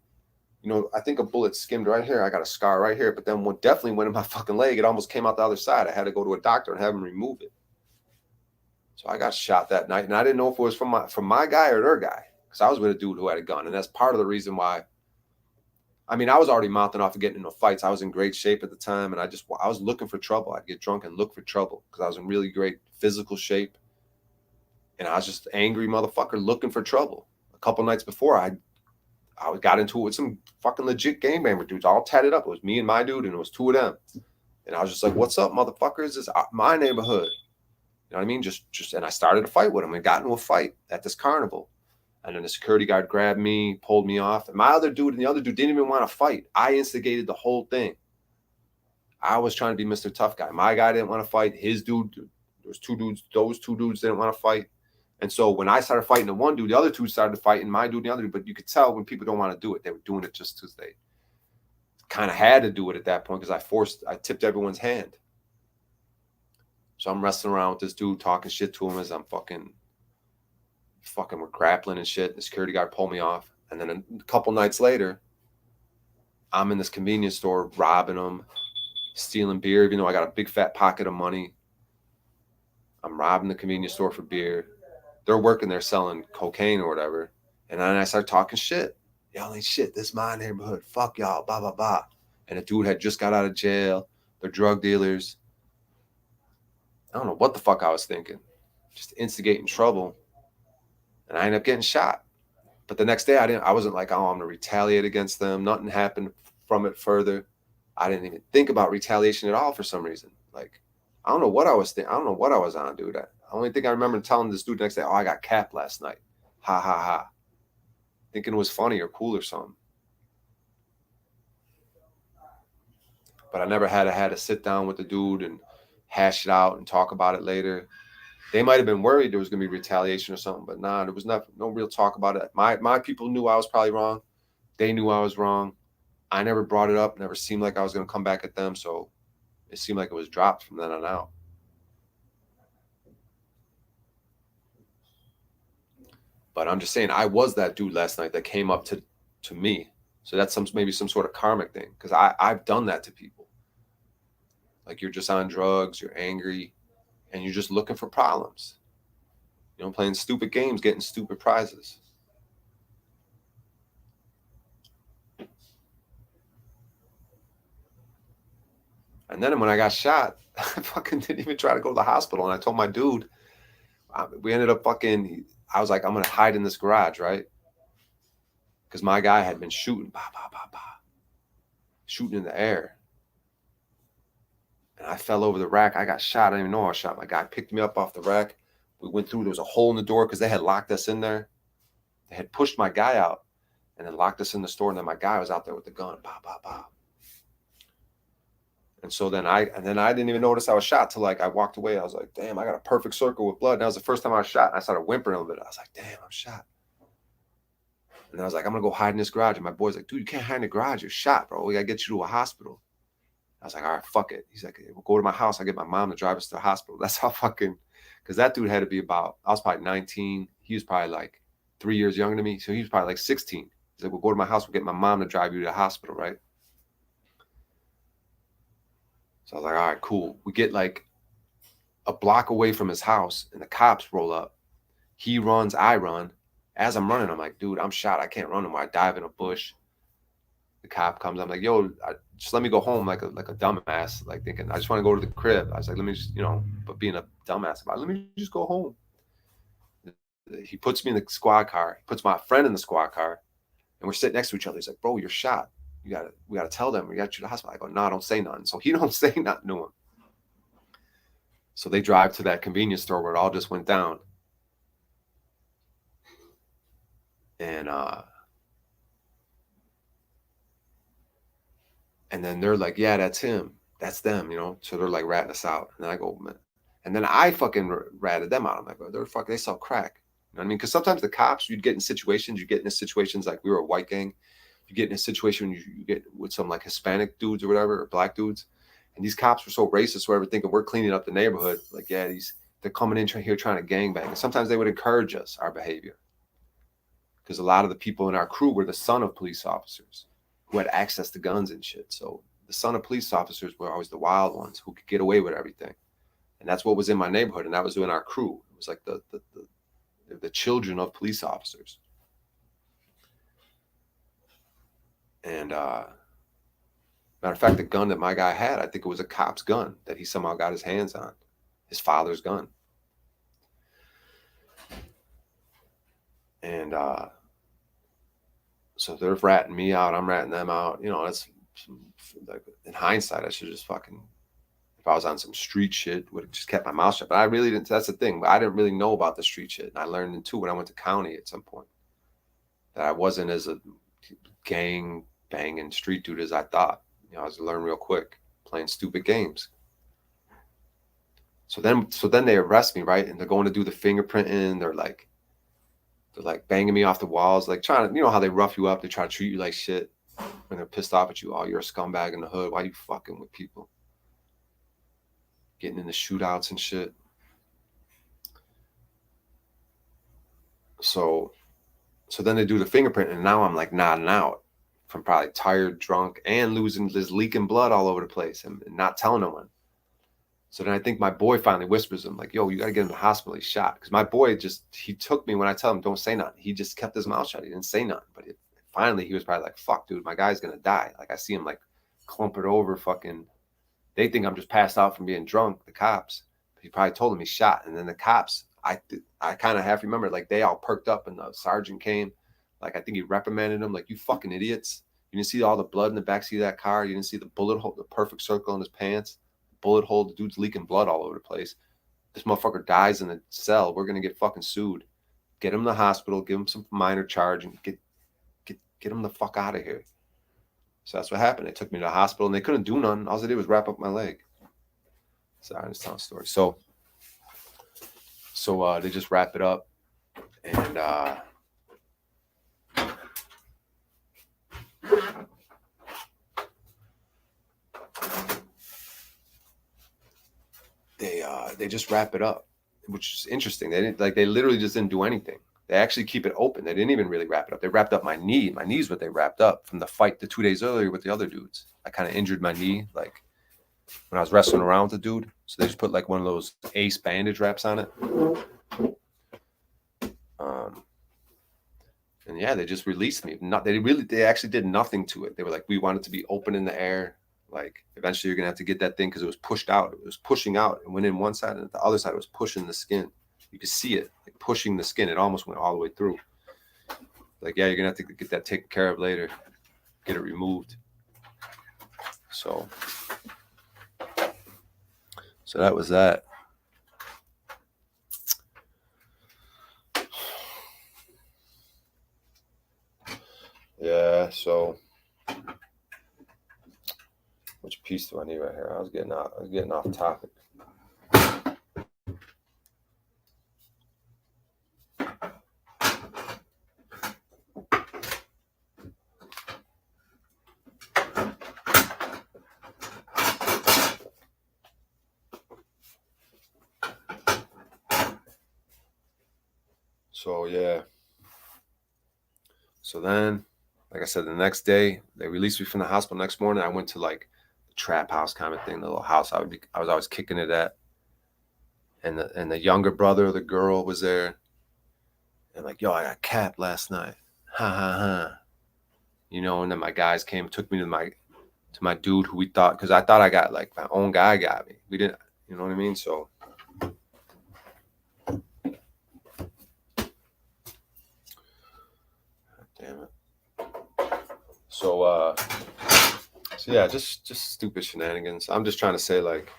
you know, I think a bullet skimmed right here. I got a scar right here, but then one definitely went in my fucking leg. It almost came out the other side. I had to go to a doctor and have him remove it. So I got shot that night, and I didn't know if it was from my guy or their guy, because I was with a dude who had a gun, and that's part of the reason why. I mean, I was already mouthing off and getting into fights. I was in great shape at the time, and I was looking for trouble. I'd get drunk and look for trouble because I was in really great physical shape, and I was just an angry motherfucker looking for trouble. A couple nights before, I got into it with some fucking legit gangbanger dudes, all tatted up. It was me and my dude, and it was two of them. And I was just like, "What's up, motherfuckers? This is my neighborhood." You know what I mean? And I started a fight with him. We got into a fight at this carnival. And then the security guard grabbed me, pulled me off. And my other dude and the other dude didn't even want to fight. I instigated the whole thing. I was trying to be Mr. Tough Guy. My guy didn't want to fight. His dude, there was two dudes. Those two dudes didn't want to fight. And so when I started fighting the one dude, the other two started fighting my dude and the other dude. But you could tell when people don't want to do it, they were doing it just because they kind of had to do it at that point because I tipped everyone's hand. So I'm wrestling around with this dude, talking shit to him as I'm fucking we're grappling and shit. The security guard pulled me off. And then a couple nights later, I'm in this convenience store robbing them, stealing beer, even though I got a big fat pocket of money. I'm robbing the convenience store for beer. They're working there selling cocaine or whatever. And then I start talking shit. Y'all ain't shit. This is my neighborhood. Fuck y'all. Blah, blah, blah. And a dude had just got out of jail. They're drug dealers. I don't know what the fuck I was thinking. Just instigating trouble. And I ended up getting shot. But the next day I wasn't like, oh, I'm gonna retaliate against them. Nothing happened from it further. I didn't even think about retaliation at all for some reason. Like, I don't know what I was thinking. I don't know what I was on, dude. I only think I remember telling this dude the next day, oh, I got capped last night. Ha ha ha. Thinking it was funny or cool or something. But I never had to sit down with the dude and hash it out and talk about it later. They might have been worried there was going to be retaliation or something, but nah, there was no real talk about it. My people knew I was probably wrong. They knew I was wrong. I never brought it up. Never seemed like I was going to come back at them. So it seemed like it was dropped from then on out. But I'm just saying, I was that dude last night that came up to me. So that's maybe some sort of karmic thing, because I've done that to people. Like, you're just on drugs, you're angry, and you're just looking for problems. You know, playing stupid games, getting stupid prizes. And then when I got shot, I fucking didn't even try to go to the hospital. And I told my dude, we ended up I was like, I'm gonna hide in this garage, right? Because my guy had been shooting, bah, bah, bah, bah, shooting in the air. And I fell over the rack. I got shot. I didn't even know I was shot. My guy picked me up off the rack. We went through. There was a hole in the door because they had locked us in there. They had pushed my guy out and then locked us in the store. And then my guy was out there with the gun. Bah, bah, bah. And so then I didn't even notice I was shot till like I walked away. I was like, damn, I got a perfect circle with blood. And that was the first time I was shot. And I started whimpering a little bit. I was like, damn, I'm shot. And I was like, I'm gonna go hide in this garage. And my boy's like, dude, you can't hide in the garage. You're shot, bro. We gotta get you to a hospital. I was like, all right, fuck it. He's like, we'll go to my house. I get my mom to drive us to the hospital. That's how fucking, because that dude had to be about, I was probably 19. He was probably like 3 years younger than me. So he was probably like 16. He's like, we'll go to my house. We'll get my mom to drive you to the hospital, right? So I was like, all right, cool. We get like a block away from his house and the cops roll up. He runs, I run. As I'm running, I'm like, dude, I'm shot. I can't run anymore. I dive in a bush. The cop comes. I'm like, yo, just let me go home like a dumbass, like thinking, I just want to go to the crib. I was like, let me just, but being a dumbass about it, let me just go home. He puts me in the squad car. He puts my friend in the squad car. And we're sitting next to each other. He's like, bro, you're shot. We gotta tell them. We got you to the hospital. I go, no, don't say nothing. So he don't say nothing to him. So they drive to that convenience store where it all just went down. And then they're like, yeah, that's him. That's them, So they're like ratting us out. And then I go, man. And then I fucking ratted them out. I'm like, they sell crack. You know what I mean? Because sometimes the cops, you get into situations like we were a white gang. You get in a situation you get with some like Hispanic dudes or whatever, or black dudes. And these cops were so racist, whatever, thinking we're cleaning up the neighborhood. Like, yeah, they're coming in here trying to gangbang. And sometimes they would encourage our behavior. Because a lot of the people in our crew were the son of police officers who had access to guns and shit. So the son of police officers were always the wild ones who could get away with everything. And that's what was in my neighborhood. And that was in our crew. It was like the children of police officers. And matter of fact, the gun that my guy had, I think it was a cop's gun that he somehow got his hands on, his father's gun. And so they're ratting me out. I'm ratting them out. That's like, in hindsight, I should just fucking, if I was on some street shit, would have just kept my mouth shut. But I really didn't. That's the thing. I didn't really know about the street shit. And I learned it too when I went to county at some point, that I wasn't as a gang banging street dude as I thought. I was learning real quick, playing stupid games. So then they arrest me, right? And they're going to do the fingerprinting. They're like banging me off the walls, like trying to, how they rough you up. They try to treat you like shit when they're pissed off at you. Oh, you're a scumbag in the hood. Why are you fucking with people? Getting in the shootouts and shit. So then they do the fingerprint, and now I'm like nodding out from probably tired, drunk, and leaking blood all over the place and not telling no one. So then I think my boy finally whispers him, like, yo, you got to get him to the hospital. He's shot. Because my boy he took me when I tell him, don't say nothing. He just kept his mouth shut. He didn't say nothing. But finally, he was probably like, fuck, dude, my guy's going to die. Like, I see him like clumpered over fucking. They think I'm just passed out from being drunk, the cops. But he probably told him he's shot. And then the cops, I kind of half remember, like, they all perked up and the sergeant came. Like, I think he reprimanded them, like, you fucking idiots. You didn't see all the blood in the backseat of that car. You didn't see the bullet hole, the perfect circle in his pants. Bullet hole, the dude's leaking blood all over the place. This motherfucker dies in the cell. We're gonna get fucking sued. Get him to the hospital, give him some minor charge, and get him the fuck out of here. So that's what happened. They took me to the hospital and they couldn't do nothing. All they did was wrap up my leg. Sorry, I'm just telling a story. So they just wrap it up, and they just wrap it up, which is interesting. They literally just didn't do anything. They actually keep it open. They didn't even really wrap it up. They wrapped up my knee. My knee's what they wrapped up from the fight the 2 days earlier with the other dudes. I kind of injured my knee, like when I was wrestling around with the dude. So they just put like one of those Ace bandage wraps on it. And yeah, they just released me. They actually did nothing to it. They were like, we want it to be open in the air. Like, eventually you're gonna have to get that thing because it was pushed out. It was pushing out. It went in one side, and the other side was pushing the skin. You could see it like pushing the skin. It almost went all the way through. Like, yeah, you're gonna have to get that taken care of later, get it removed. So that was that. Yeah, so which piece do I need right here? I was getting off topic. So yeah. So then, like I said, the next day they released me from the hospital. Next morning, I went to like the trap house kind of thing, the little house I was always kicking it at. And the younger brother of the girl was there. And like, yo, I got capped last night. Ha ha ha. You know, and then my guys came, took me to my dude who we thought, because I thought I got like my own guy got me. We didn't, you know what I mean? So damn it. So yeah, just stupid shenanigans. I'm just trying to say, like,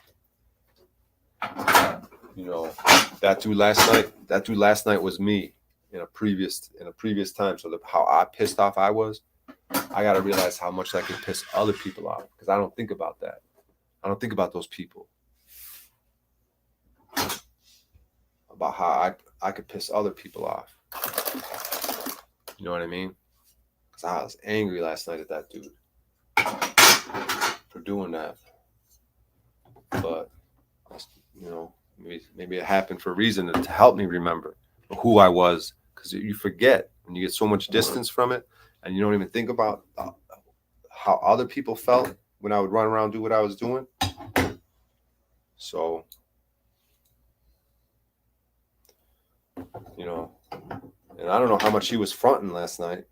you know, that dude last night was me in a previous time. So how pissed off I was, I got to realize how much that could piss other people off, because I don't think about that. I don't think about those people, about how I could piss other people off. You know what I mean? Because I was angry last night at that dude for doing that. But, you know, maybe it happened for a reason to help me remember who I was, because you forget when you get so much distance from it, and you don't even think about how other people felt when I would run around do what I was doing. So, you know, and I don't know how much he was fronting last night,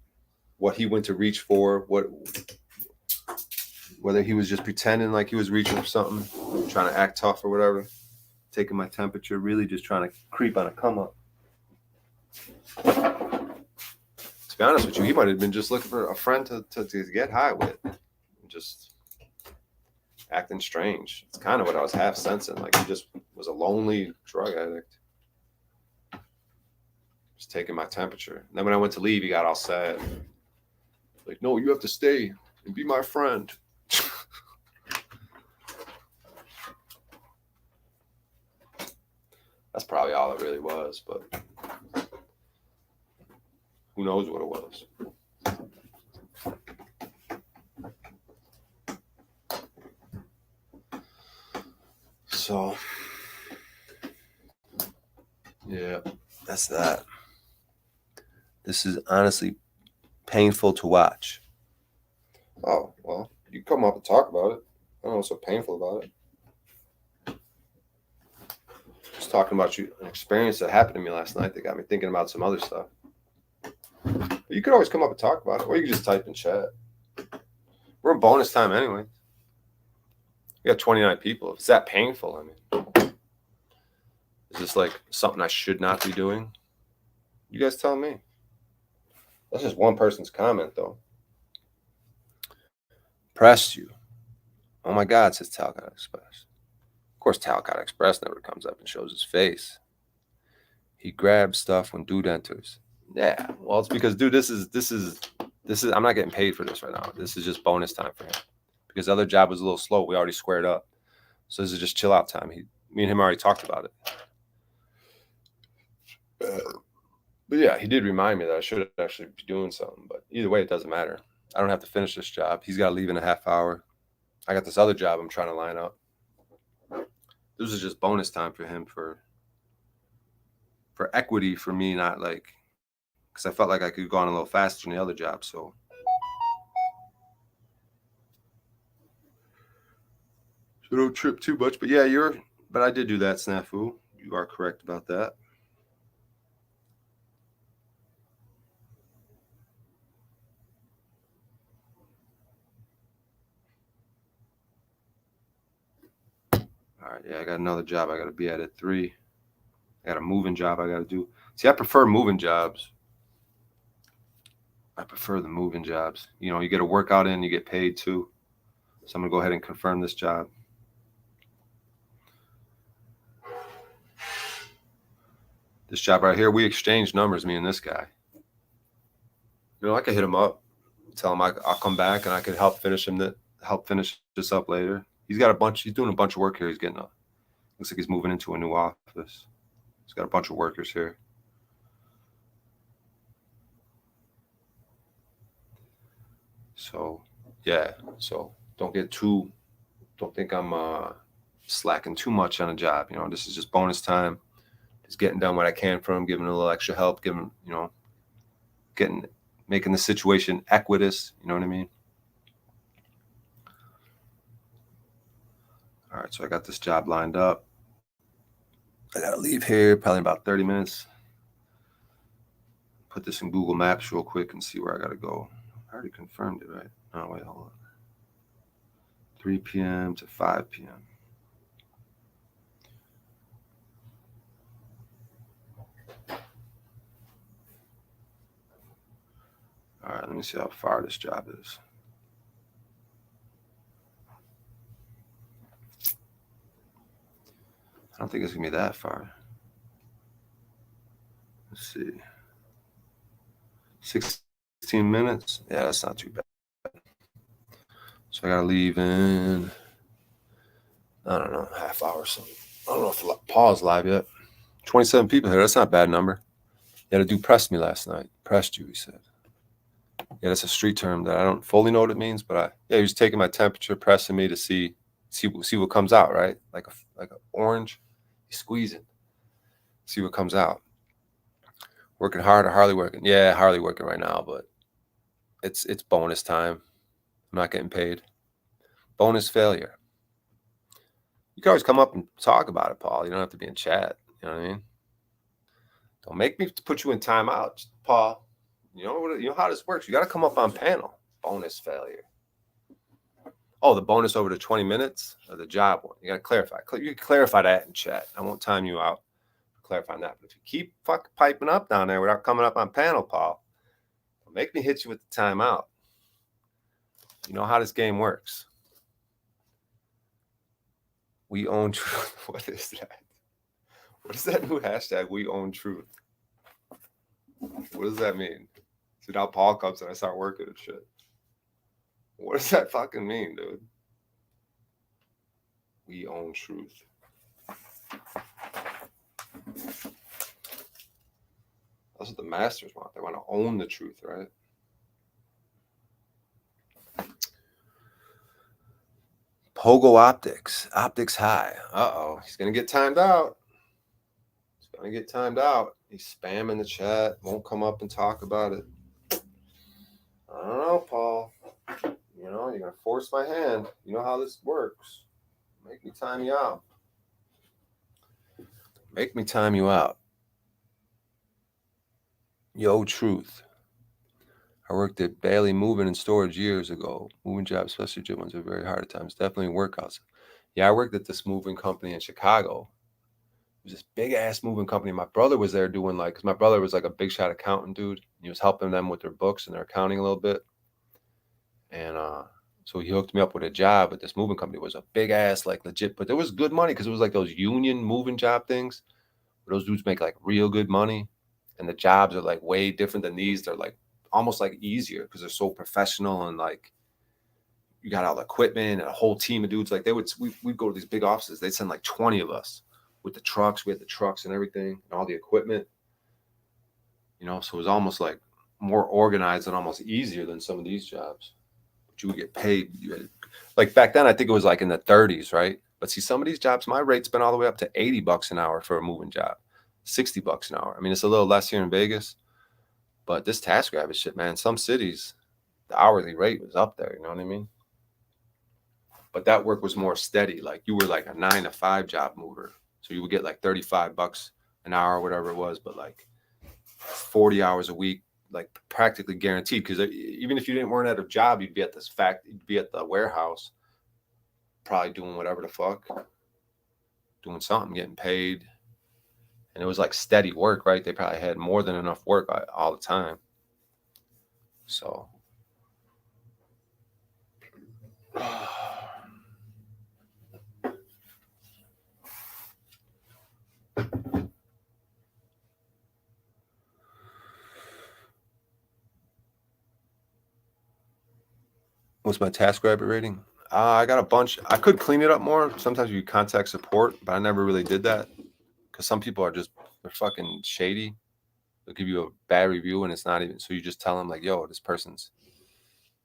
what he went to reach for, whether he was just pretending like he was reaching for something, trying to act tough or whatever, taking my temperature, really just trying to creep on a come up. To be honest with you, he might have been just looking for a friend to get high with, just acting strange. It's kind of what I was half sensing, like he just was a lonely drug addict, just taking my temperature. And then when I went to leave, he got all sad, like, no, you have to stay and be my friend. That's probably all it really was, but who knows what it was. So, yeah, that's that. This is honestly painful to watch. Oh, well, you come up and talk about it. I don't know what's so painful about it. Just talking about an experience that happened to me last night that got me thinking about some other stuff. But you could always come up and talk about it, or you could just type in chat. We're in bonus time anyway. We got 29 people. If it's that painful, I mean, is this like something I should not be doing? You guys tell me. That's just one person's comment, though. Pressed you. Oh my God, says Talcott Express. Of course, Talcott Express never comes up and shows his face. He grabs stuff when dude enters. Yeah, well, it's because, dude, this is. I'm not getting paid for this right now. This is just bonus time for him, because the other job was a little slow. We already squared up, so this is just chill out time. Me and him already talked about it. But yeah, he did remind me that I should actually be doing something. But either way, it doesn't matter. I don't have to finish this job. He's got to leave in a half hour. I got this other job I'm trying to line up. This is just bonus time for him for equity for me, not like, because I felt like I could go on a little faster than the other job. So don't trip too much. But yeah, but I did do that, Snafu. You are correct about that. All right, yeah, I got another job I got to be at 3. I got a moving job I got to do. See, I prefer moving jobs. I prefer the moving jobs. You know, you get a workout in, you get paid too. So I'm going to go ahead and confirm this job. This job right here, we exchanged numbers, me and this guy. You know, I could hit him up, tell him I'll come back and I could help finish this up later. He's doing a bunch of work here. Looks like he's moving into a new office. He's got a bunch of workers here. So, yeah. So don't think I'm slacking too much on a job. You know, this is just bonus time. Just getting done what I can for him, giving a little extra help, making the situation equitous. You know what I mean? All right, so I got this job lined up. I got to leave here probably in about 30 minutes. Put this in Google Maps real quick and see where I got to go. I already confirmed it, right? Oh, wait, hold on. 3 p.m. to 5 p.m. All right, let me see how far this job is. I don't think it's going to be that far. Let's see. 16 minutes? Yeah, that's not too bad. So I got to leave in, I don't know, half hour or something. I don't know if Paul's live yet. 27 people here. That's not a bad number. He had a dude press me last night. Pressed you, he said. Yeah, that's a street term that I don't fully know what it means, but he was taking my temperature, pressing me to see what comes out, right? Like an orange. He's squeezing. See what comes out. Working hard or hardly working? Yeah, hardly working right now, but it's bonus time. I'm not getting paid. Bonus failure. You can always come up and talk about it, Paul. You don't have to be in chat. You know what I mean? Don't make me put you in timeout, Paul. You know how this works. You got to come up on panel. Bonus failure. Oh, the bonus over to 20 minutes of the job one. You got to clarify. You can clarify that in chat. I won't time you out for clarifying that. But if you keep piping up down there without coming up on panel, Paul, don't make me hit you with the timeout. You know how this game works. We own truth. What is that? What is that new hashtag? We own truth. What does that mean? See, now Paul comes and I start working and shit. What does that fucking mean, dude? We own truth. That's what the masters want. They want to own the truth, right? Pogo Optics. Optics high. Uh-oh. He's going to get timed out. He's spamming the chat. Won't come up and talk about it. I don't know, Paul. You know, you're going to force my hand. You know how this works. Make me time you out. Yo, truth. I worked at Bailey Moving and Storage years ago. Moving jobs, especially gym ones, are very hard at times. Definitely workouts. Yeah, I worked at this moving company in Chicago. It was this big-ass moving company. My brother was there doing because my brother was like a big shot accountant dude. He was helping them with their books and their accounting a little bit. And so he hooked me up with a job at this moving company. It was a big-ass, legit, but there was good money because it was like those union moving job things where those dudes make real good money. And the jobs are way different than these. They're almost easier because they're so professional and you got all the equipment and a whole team of dudes. We'd go to these big offices. They'd send 20 of us with the trucks. We had the trucks and everything and all the equipment, so it was almost more organized and almost easier than some of these jobs. But you would get paid. Back then, I think it was in the 30s, right? But see, some of these jobs, my rate's been all the way up to $80 an hour for a moving job, $60 an hour. I mean, it's a little less here in Vegas. But this TaskRabbit shit, man, some cities, the hourly rate was up there. You know what I mean? But that work was more steady. You were a 9 to 5 job mover. So you would get $35 an hour, whatever it was. But 40 hours a week, practically guaranteed. Because even if you weren't at a job, you'd be at you'd be at the warehouse, probably doing whatever the fuck, doing something, getting paid. And it was like steady work, right? They probably had more than enough work all the time. So what's my TaskRabbit rating? I got a bunch. I could clean it up more. Sometimes you contact support, but I never really did that because some people are just, they're fucking shady. They'll give you a bad review and it's not even, so you just tell them like, yo, this person's,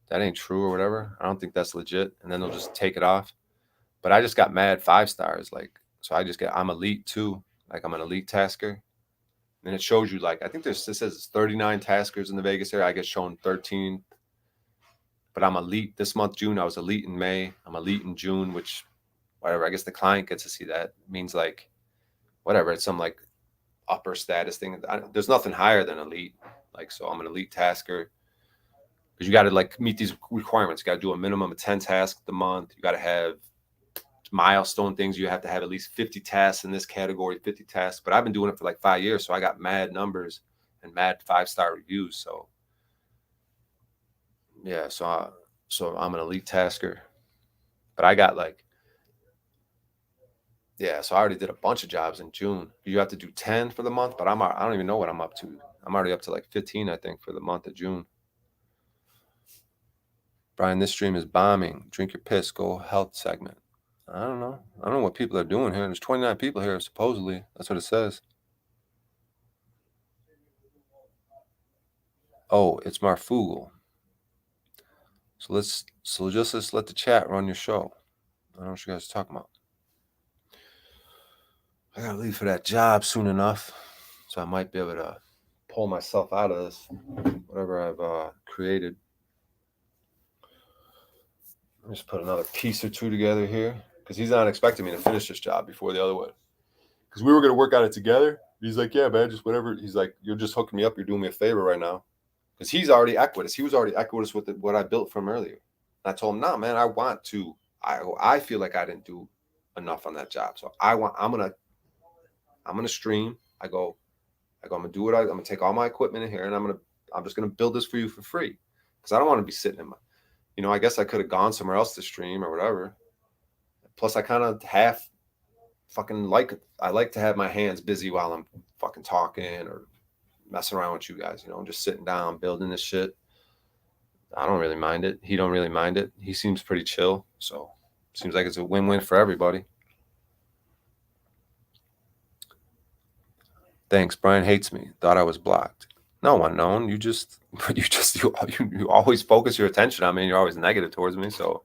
that ain't true or whatever. I don't think that's legit. And then they'll just take it off. But I just got mad 5 stars. Like, so I just get, I'm elite too. Like I'm an elite tasker. And it shows you like, I think it says it's 39 taskers in the Vegas area. I get shown 13. But I'm elite this month, June. I was elite in May. I'm elite in June, which whatever. I guess the client gets to see that. It means like whatever. It's some like upper status thing. There's nothing higher than elite. Like, so I'm an elite tasker. Because you got to like meet these requirements. You got to do a minimum of 10 tasks a month. You got to have milestone things. You have to have at least 50 tasks in this category, 50 tasks. But I've been doing it for like 5 years. So I got mad numbers and mad 5-star reviews. So yeah, so I'm an elite tasker. But I got like, yeah, so I already did a bunch of jobs in June. You have to do 10 for the month, but I don't even know what I'm up to. I'm already up to like 15, I think, for the month of June. Brian, this stream is bombing. Drink your piss, go health segment. I don't know. I don't know what people are doing here. There's 29 people here, supposedly. That's what it says. Oh, it's Marfugal. So let's let the chat run your show. I don't know what you guys are talking about. I gotta leave for that job soon enough, so I might be able to pull myself out of this, whatever I've created. Let me just put another piece or two together here, because he's not expecting me to finish this job before the other one. Because we were gonna work on it together. He's like, yeah, man, just whatever. He's like, you're just hooking me up. You're doing me a favor right now. Because he's already Equitas. He was already Equitas with what I built from earlier. And I told him, nah, man, I want to. I feel like I didn't do enough on that job. So I'm gonna stream. I'm gonna do it. I'm gonna take all my equipment in here and I'm just gonna build this for you for free. Because I don't want to be sitting in my, I guess I could have gone somewhere else to stream or whatever. Plus I kind of half fucking I like to have my hands busy while I'm fucking talking or messing around with you guys, just sitting down, building this shit. I don't really mind it. He don't really mind it. He seems pretty chill. So seems like it's a win-win for everybody. Thanks. Brian hates me. Thought I was blocked. No, unknown. You always focus your attention on me and you're always negative towards me. So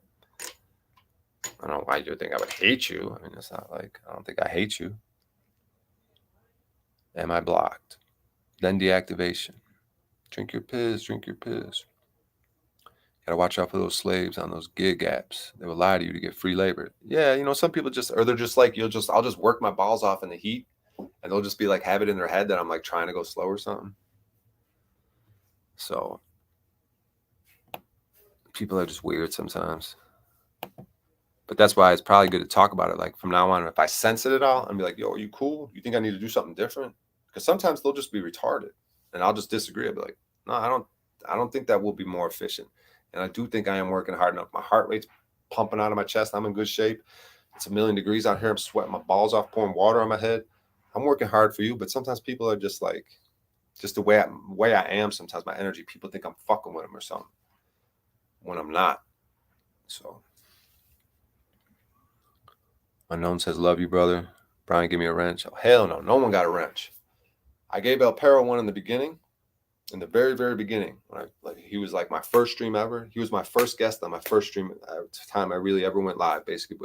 I don't know why you think I would hate you. I mean, it's not like, I don't think I hate you. Am I blocked? Then deactivation. Drink your piss, drink your piss. Gotta watch out for those slaves on those gig apps. They will lie to you to get free labor. Yeah, some people they're just like, I'll just work my balls off in the heat and they'll just be like, have it in their head that I'm like trying to go slow or something. So people are just weird sometimes. But that's why it's probably good to talk about it. Like from now on, if I sense it at all, and be like, yo, are you cool? You think I need to do something different? Because sometimes they'll just be retarded and I'll just disagree. I'll be like, no, I don't think that will be more efficient. And I do think I am working hard enough. My heart rate's pumping out of my chest. I'm in good shape. It's 1,000,000 degrees out here. I'm sweating my balls off, pouring water on my head. I'm working hard for you. But sometimes people are just like, just the way I am. Sometimes my energy, people think I'm fucking with them or something when I'm not. So Unknown says, love you, brother. Brian, give me a wrench. Oh, hell no. No one got a wrench. I gave El Perro one in the beginning. In the very, very beginning, when he was like my first stream ever. He was my first guest on my first stream at the time I really ever went live, basically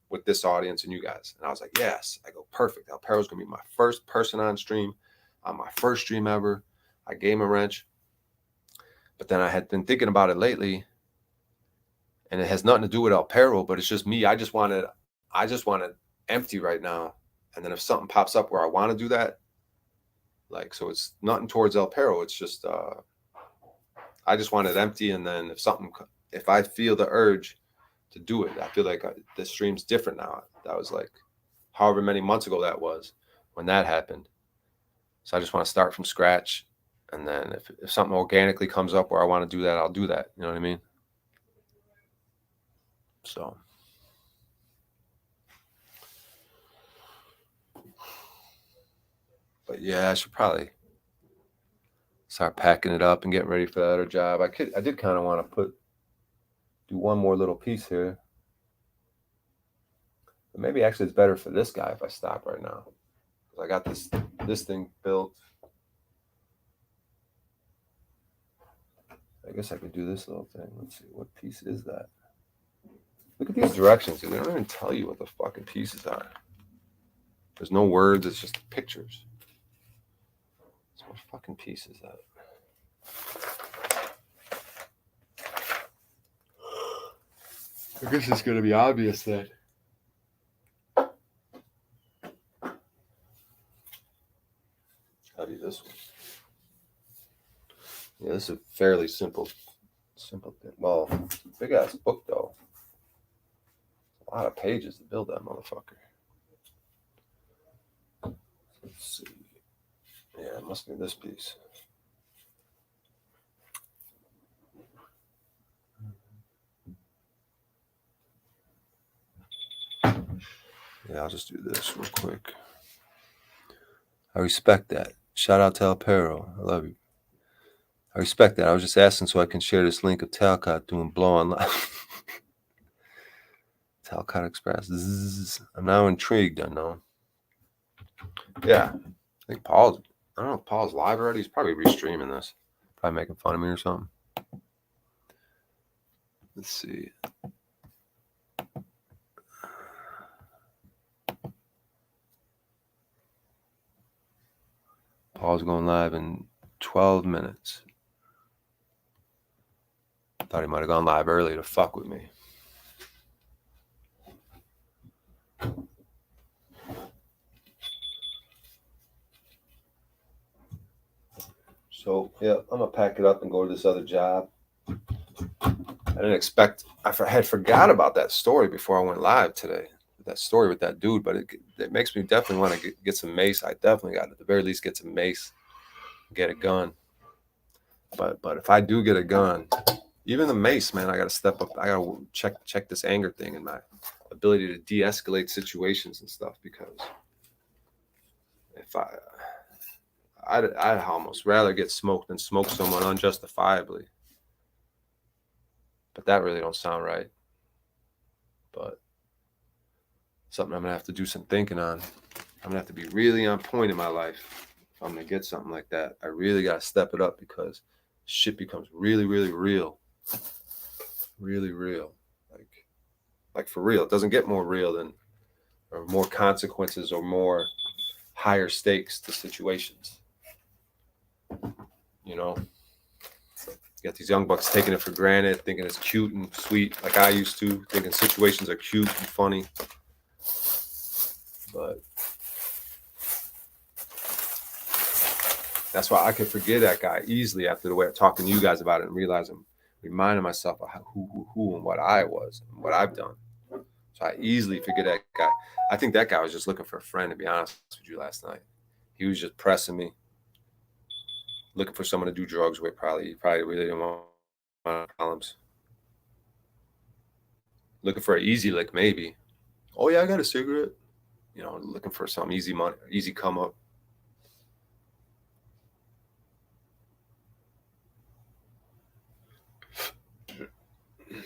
with this audience and you guys. And I was like, yes. I go, perfect. El Perro's gonna be my first person on stream on my first stream ever. I gave him a wrench. But then I had been thinking about it lately, and it has nothing to do with El Perro, but it's just me. I just want it empty right now. And then if something pops up where I want to do that, like, so it's nothing towards El Perro. It's just, I just want it empty. And then if I feel the urge to do it, I feel like the stream's different now. That was like however many months ago that was. when that happened. So I just want to start from scratch. And then if something organically comes up where I want to do that, I'll do that. You know what I mean? So. But yeah, I should probably start packing it up and getting ready for that other job. I did kind of want to do one more little piece here. But maybe actually it's better for this guy if I stop right now. I got this thing built. I guess I could do this little thing. Let's see, what piece is that? Look at these directions, dude. They don't even tell you what the fucking pieces are. There's no words, it's just pictures. So what fucking piece is that? I guess it's gonna be obvious then. Gotta be this one. Yeah, this is a fairly simple thing. Well, big ass book though. A lot of pages to build that motherfucker. Let's see. Yeah, it must be this piece. Yeah, I'll just do this real quick. I respect that. Shout out to El Perro. I love you. I respect that. I was just asking so I can share this link of Talcott doing blow on live. Talcott Express. Zzz. I'm now intrigued, I know. Yeah. I think Paul's, I don't know if Paul's live already. He's probably restreaming this. Probably making fun of me or something. Let's see. Paul's going live in 12 minutes. Thought he might have gone live early to fuck with me. So, yeah, I'm going to pack it up and go to this other job. I didn't expect, I had forgot about that story before I went live today. That story with that dude, but it makes me definitely want to get some mace. I definitely got to, at the very least, get some mace, get a gun. But if I do get a gun, even the mace, man, I got to step up. I got to check this anger thing and my ability to de-escalate situations and stuff, because if I'd almost rather get smoked than smoke someone unjustifiably. But that really don't sound right. But something I'm going to have to do some thinking on. I'm going to have to be really on point in my life if I'm going to get something like that. I really got to step it up, because shit becomes really, really real. Really real. Like for real. It doesn't get more real than, or more consequences or more higher stakes to situations. You know? You got these young bucks taking it for granted, thinking it's cute and sweet, like I used to, thinking situations are cute and funny. But that's why I could forget that guy easily after the way I'm talking to you guys about it and realizing, reminding myself of who and what I was and what I've done. So I easily forget that guy. I think that guy was just looking for a friend, to be honest with you, last night. He was just pressing me, looking for someone to do drugs with. He probably really didn't want problems. Looking for an easy lick, maybe. Oh yeah, I got a cigarette. You know, looking for some easy money, easy come up.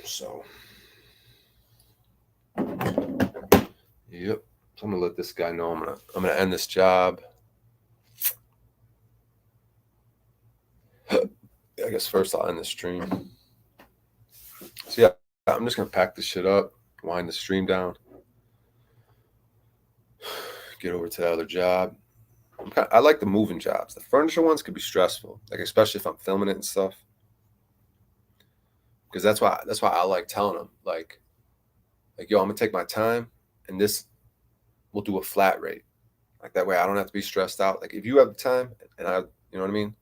So, yep. So I'm gonna let this guy know I'm gonna end this job. I guess first I'll end the stream. So yeah, I'm just gonna pack this shit up, wind the stream down, get over to the other job. I like the moving jobs. The furniture ones could be stressful, like especially if I'm filming it and stuff. Because that's why I like telling them, like, yo, I'm gonna take my time, and this will do a flat rate. Like that way I don't have to be stressed out. Like if you have the time, and you know what I mean?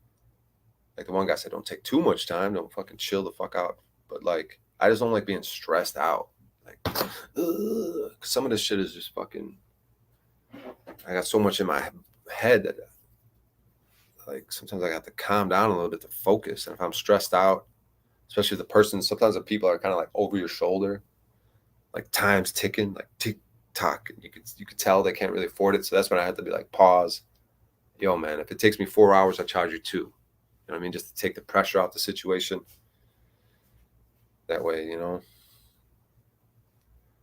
Like the one guy said, don't take too much time, don't fucking chill the fuck out. But like, I just don't like being stressed out. Like, 'cause some of this shit is just fucking, I got so much in my head that like sometimes I have to calm down a little bit to focus. And if I'm stressed out, especially the person, sometimes the people are kind of like over your shoulder, like time's ticking, like tick tock. You could tell they can't really afford it. So that's when I had to be like, pause. Yo, man, if it takes me 4 hours, I charge you 2. You know what I mean? Just to take the pressure off the situation. That way, you know.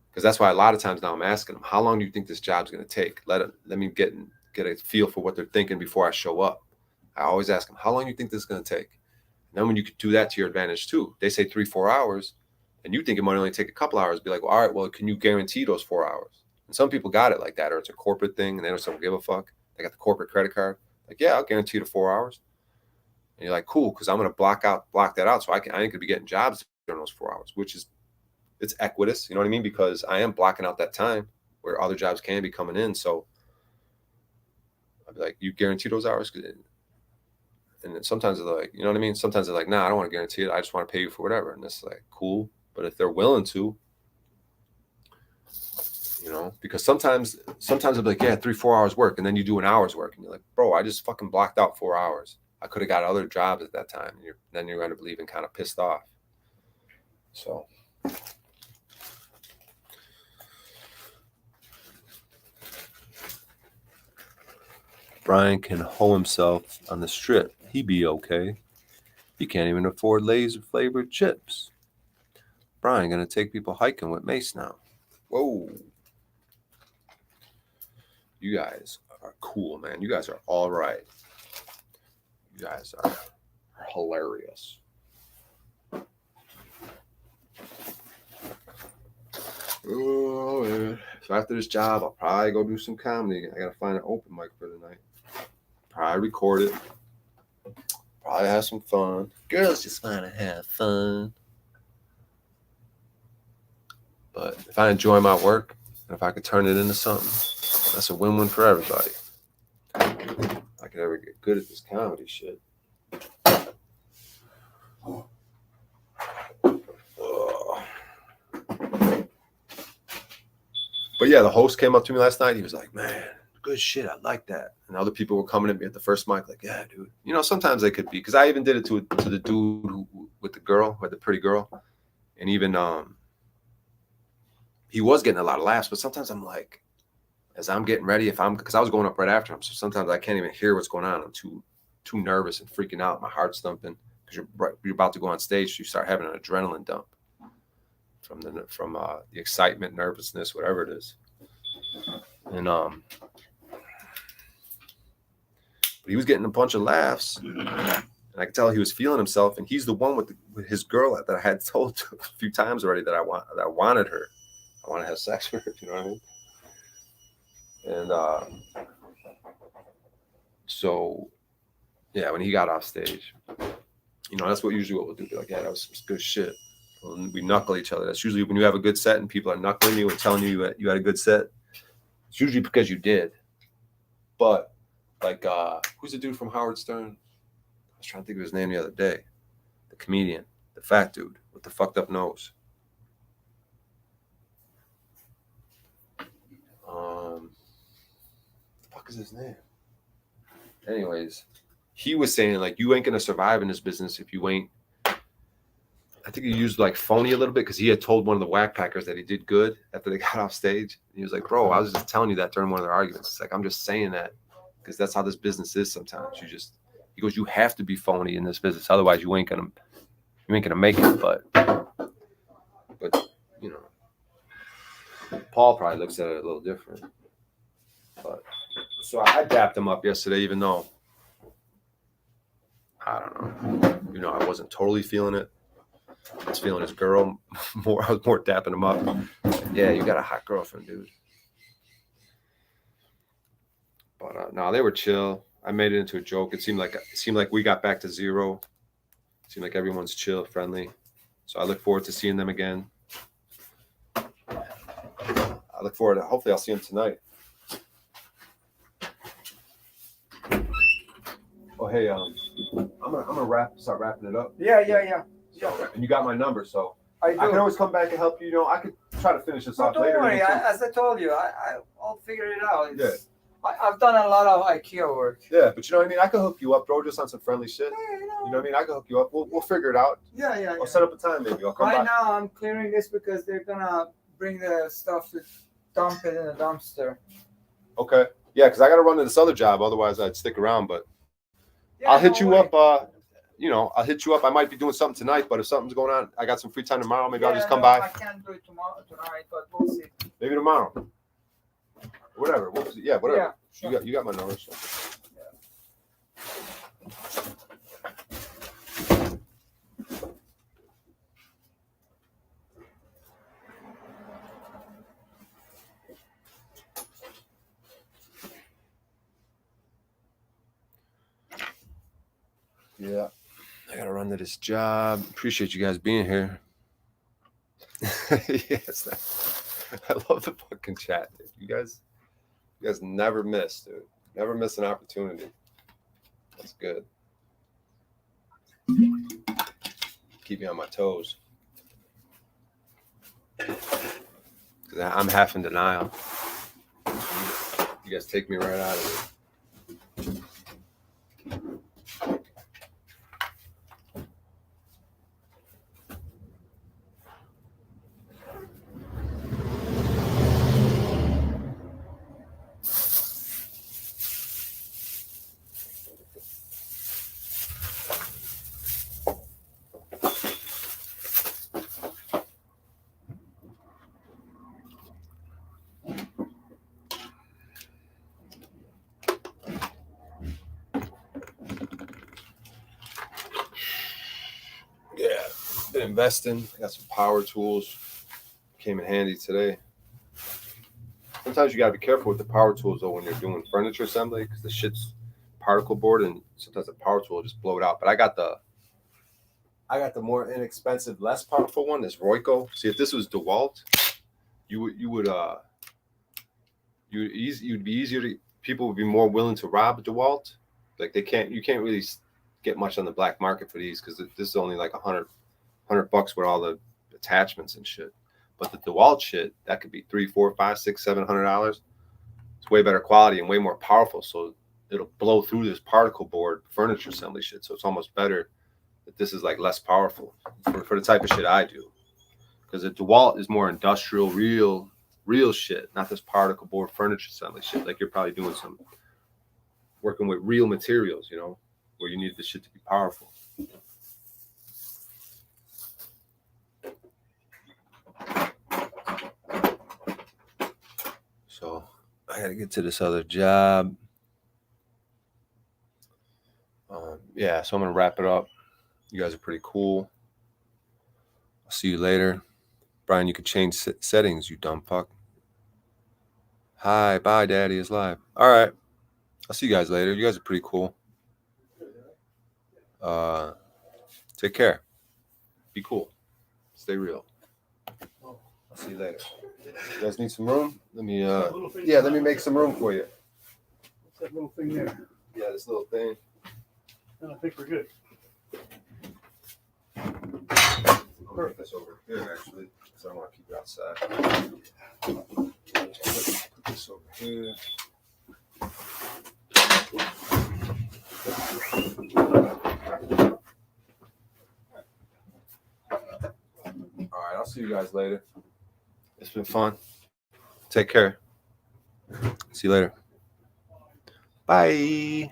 Because that's why a lot of times now I'm asking them, how long do you think this job's going to take? Let me get a feel for what they're thinking before I show up. I always ask them, how long do you think this is going to take? And then when you could do that to your advantage too, they say 3-4 hours, and you think it might only take a couple hours. Be like, well, all right, well, can you guarantee those 4 hours? And some people got it like that, or it's a corporate thing, and they don't give a fuck. They got the corporate credit card. Like, yeah, I'll guarantee you the 4 hours. And you're like, cool, because I'm going to block that out, so I ain't going to be getting jobs during those 4 hours, which is, it's equitous, you know what I mean? Because I am blocking out that time where other jobs can be coming in. So I'd be like, you guarantee those hours? And then sometimes they're like, you know what I mean? Sometimes they're like, nah, I don't want to guarantee it. I just want to pay you for whatever. And it's like, cool. But if they're willing to, you know, because sometimes I'll be like, yeah, 3-4 hours work. And then you do an hour's work. And you're like, bro, I just fucking blocked out 4 hours. I could have got other jobs at that time. And then you're going to leave and kind of pissed off. So. Brian can hoe himself on the strip. He be okay. He can't even afford Lay's flavored chips. Brian gonna take people hiking with Mace now. Whoa. You guys are cool, man. You guys are all right. You guys are hilarious. Oh, man. So after this job, I'll probably go do some comedy. I gotta find an open mic for tonight. Probably record it. Probably have some fun. Girls just want to have fun. But if I enjoy my work, and if I could turn it into something, that's a win-win for everybody. If I could ever get good at this comedy shit. But yeah, the host came up to me last night. He was like, man, good shit. I like that. And other people were coming at me at the first mic like, yeah, dude. You know, sometimes they could be. Because I even did it to the dude with the girl, with the pretty girl. And even he was getting a lot of laughs. But sometimes I'm like, as I'm getting ready, because I was going up right after him. So sometimes I can't even hear what's going on. I'm too nervous and freaking out. My heart's thumping. Because you're about to go on stage. So you start having an adrenaline dump. From the excitement, nervousness, whatever it is. And but he was getting a bunch of laughs, and I could tell he was feeling himself. And he's the one with his girl that I had told a few times already that I wanted her. I want to have sex with her. You know what I mean? And so yeah, when he got off stage, you know, that's usually what we'll do. Be like, yeah, that was some good shit. We knuckle each other. That's usually when you have a good set and people are knuckling you and telling you you had a good set. It's usually because you did. But like, who's the dude from Howard Stern? I was trying to think of his name the other day. The comedian, the fat dude with the fucked up nose. The fuck is his name? Anyways, he was saying like, you ain't gonna survive in this business if you ain't. I think he used like phony a little bit because he had told one of the whack packers that he did good after they got off stage. And he was like, bro, I was just telling you that during one of their arguments. It's like, I'm just saying that because that's how this business is sometimes. He goes, you have to be phony in this business. Otherwise you ain't gonna make it. But you know, Paul probably looks at it a little different. But so I dapped him up yesterday, even though I don't know, you know, I wasn't totally feeling it. I was feeling his girl more. I was more dapping him up. Yeah, you got a hot girlfriend, dude. But no, they were chill. I made it into a joke. It seemed like we got back to zero. It seemed like everyone's chill, friendly. So I look forward to seeing them again. I look forward to. Hopefully, I'll see them tonight. Oh, hey, I'm gonna start wrapping it up. Yeah. And you got my number, so I can always come back and help you. You know, I could try to finish this off later. Don't worry. As I told you, I'll figure it out. I've done a lot of IKEA work. Yeah, but you know what I mean? I could hook you up, bro, just on some friendly shit. Yeah, You know what I mean? I could hook you up. We'll figure it out. Yeah. I'll set up a time maybe. I'll come Right by. now, I'm clearing this because they're gonna bring the stuff to dump it in the dumpster. Okay. Yeah, because I got to run to this other job. Otherwise, I'd stick around. But Yeah, I'll hit no you way. up. I'll hit you up. I might be doing something tonight, but if something's going on, I got some free time tomorrow. Maybe I'll just come I by. can't do it tonight, but we'll see. Maybe tomorrow. Whatever. Whatever. Yeah, sure. You got my number. So. Yeah. I gotta run to this job. Appreciate you guys being here. Yes. I love the fucking chat, dude. You guys never miss, dude. Never miss an opportunity. That's good. Keep me on my toes. Because I'm half in denial. You guys take me right out of it. Yeah, been investing. I got some power tools. Came in handy today. Sometimes you gotta be careful with the power tools though when you're doing furniture assembly because the shit's particle board and sometimes the power tool will just blow it out. But I got the more inexpensive, less powerful one. This Royco. See, if this was DeWalt, you'd be easier to. People would be more willing to rob DeWalt. Like you can't really get much on the black market for these because this is only like $100 with all the attachments and shit. But the DeWalt shit that could be $300, $400, $500, $600, $700. It's way better quality and way more powerful. So it'll blow through this particle board furniture assembly shit. So it's almost better that this is like less powerful for the type of shit I do. Because the DeWalt is more industrial, real shit, not this particle board furniture assembly shit. Like you're probably doing some working with real materials, you know, where you need the shit to be powerful. So I gotta get to this other job. So I'm gonna wrap it up. You guys are pretty cool. I'll see you later. Brian, you can change settings, you dumb fuck. Hi, bye, daddy is live. All right. I'll see you guys later. You guys are pretty cool. Take care. Be cool. Stay real. I'll see you later. You guys need some room? Let me make some room for you. What's that little thing there? Yeah, this little thing. I think we're good. I'll put this over here actually, because I don't want to keep it outside. Put this over here. All right, I'll see you guys later. It's been fun. Take care. See you later. Bye.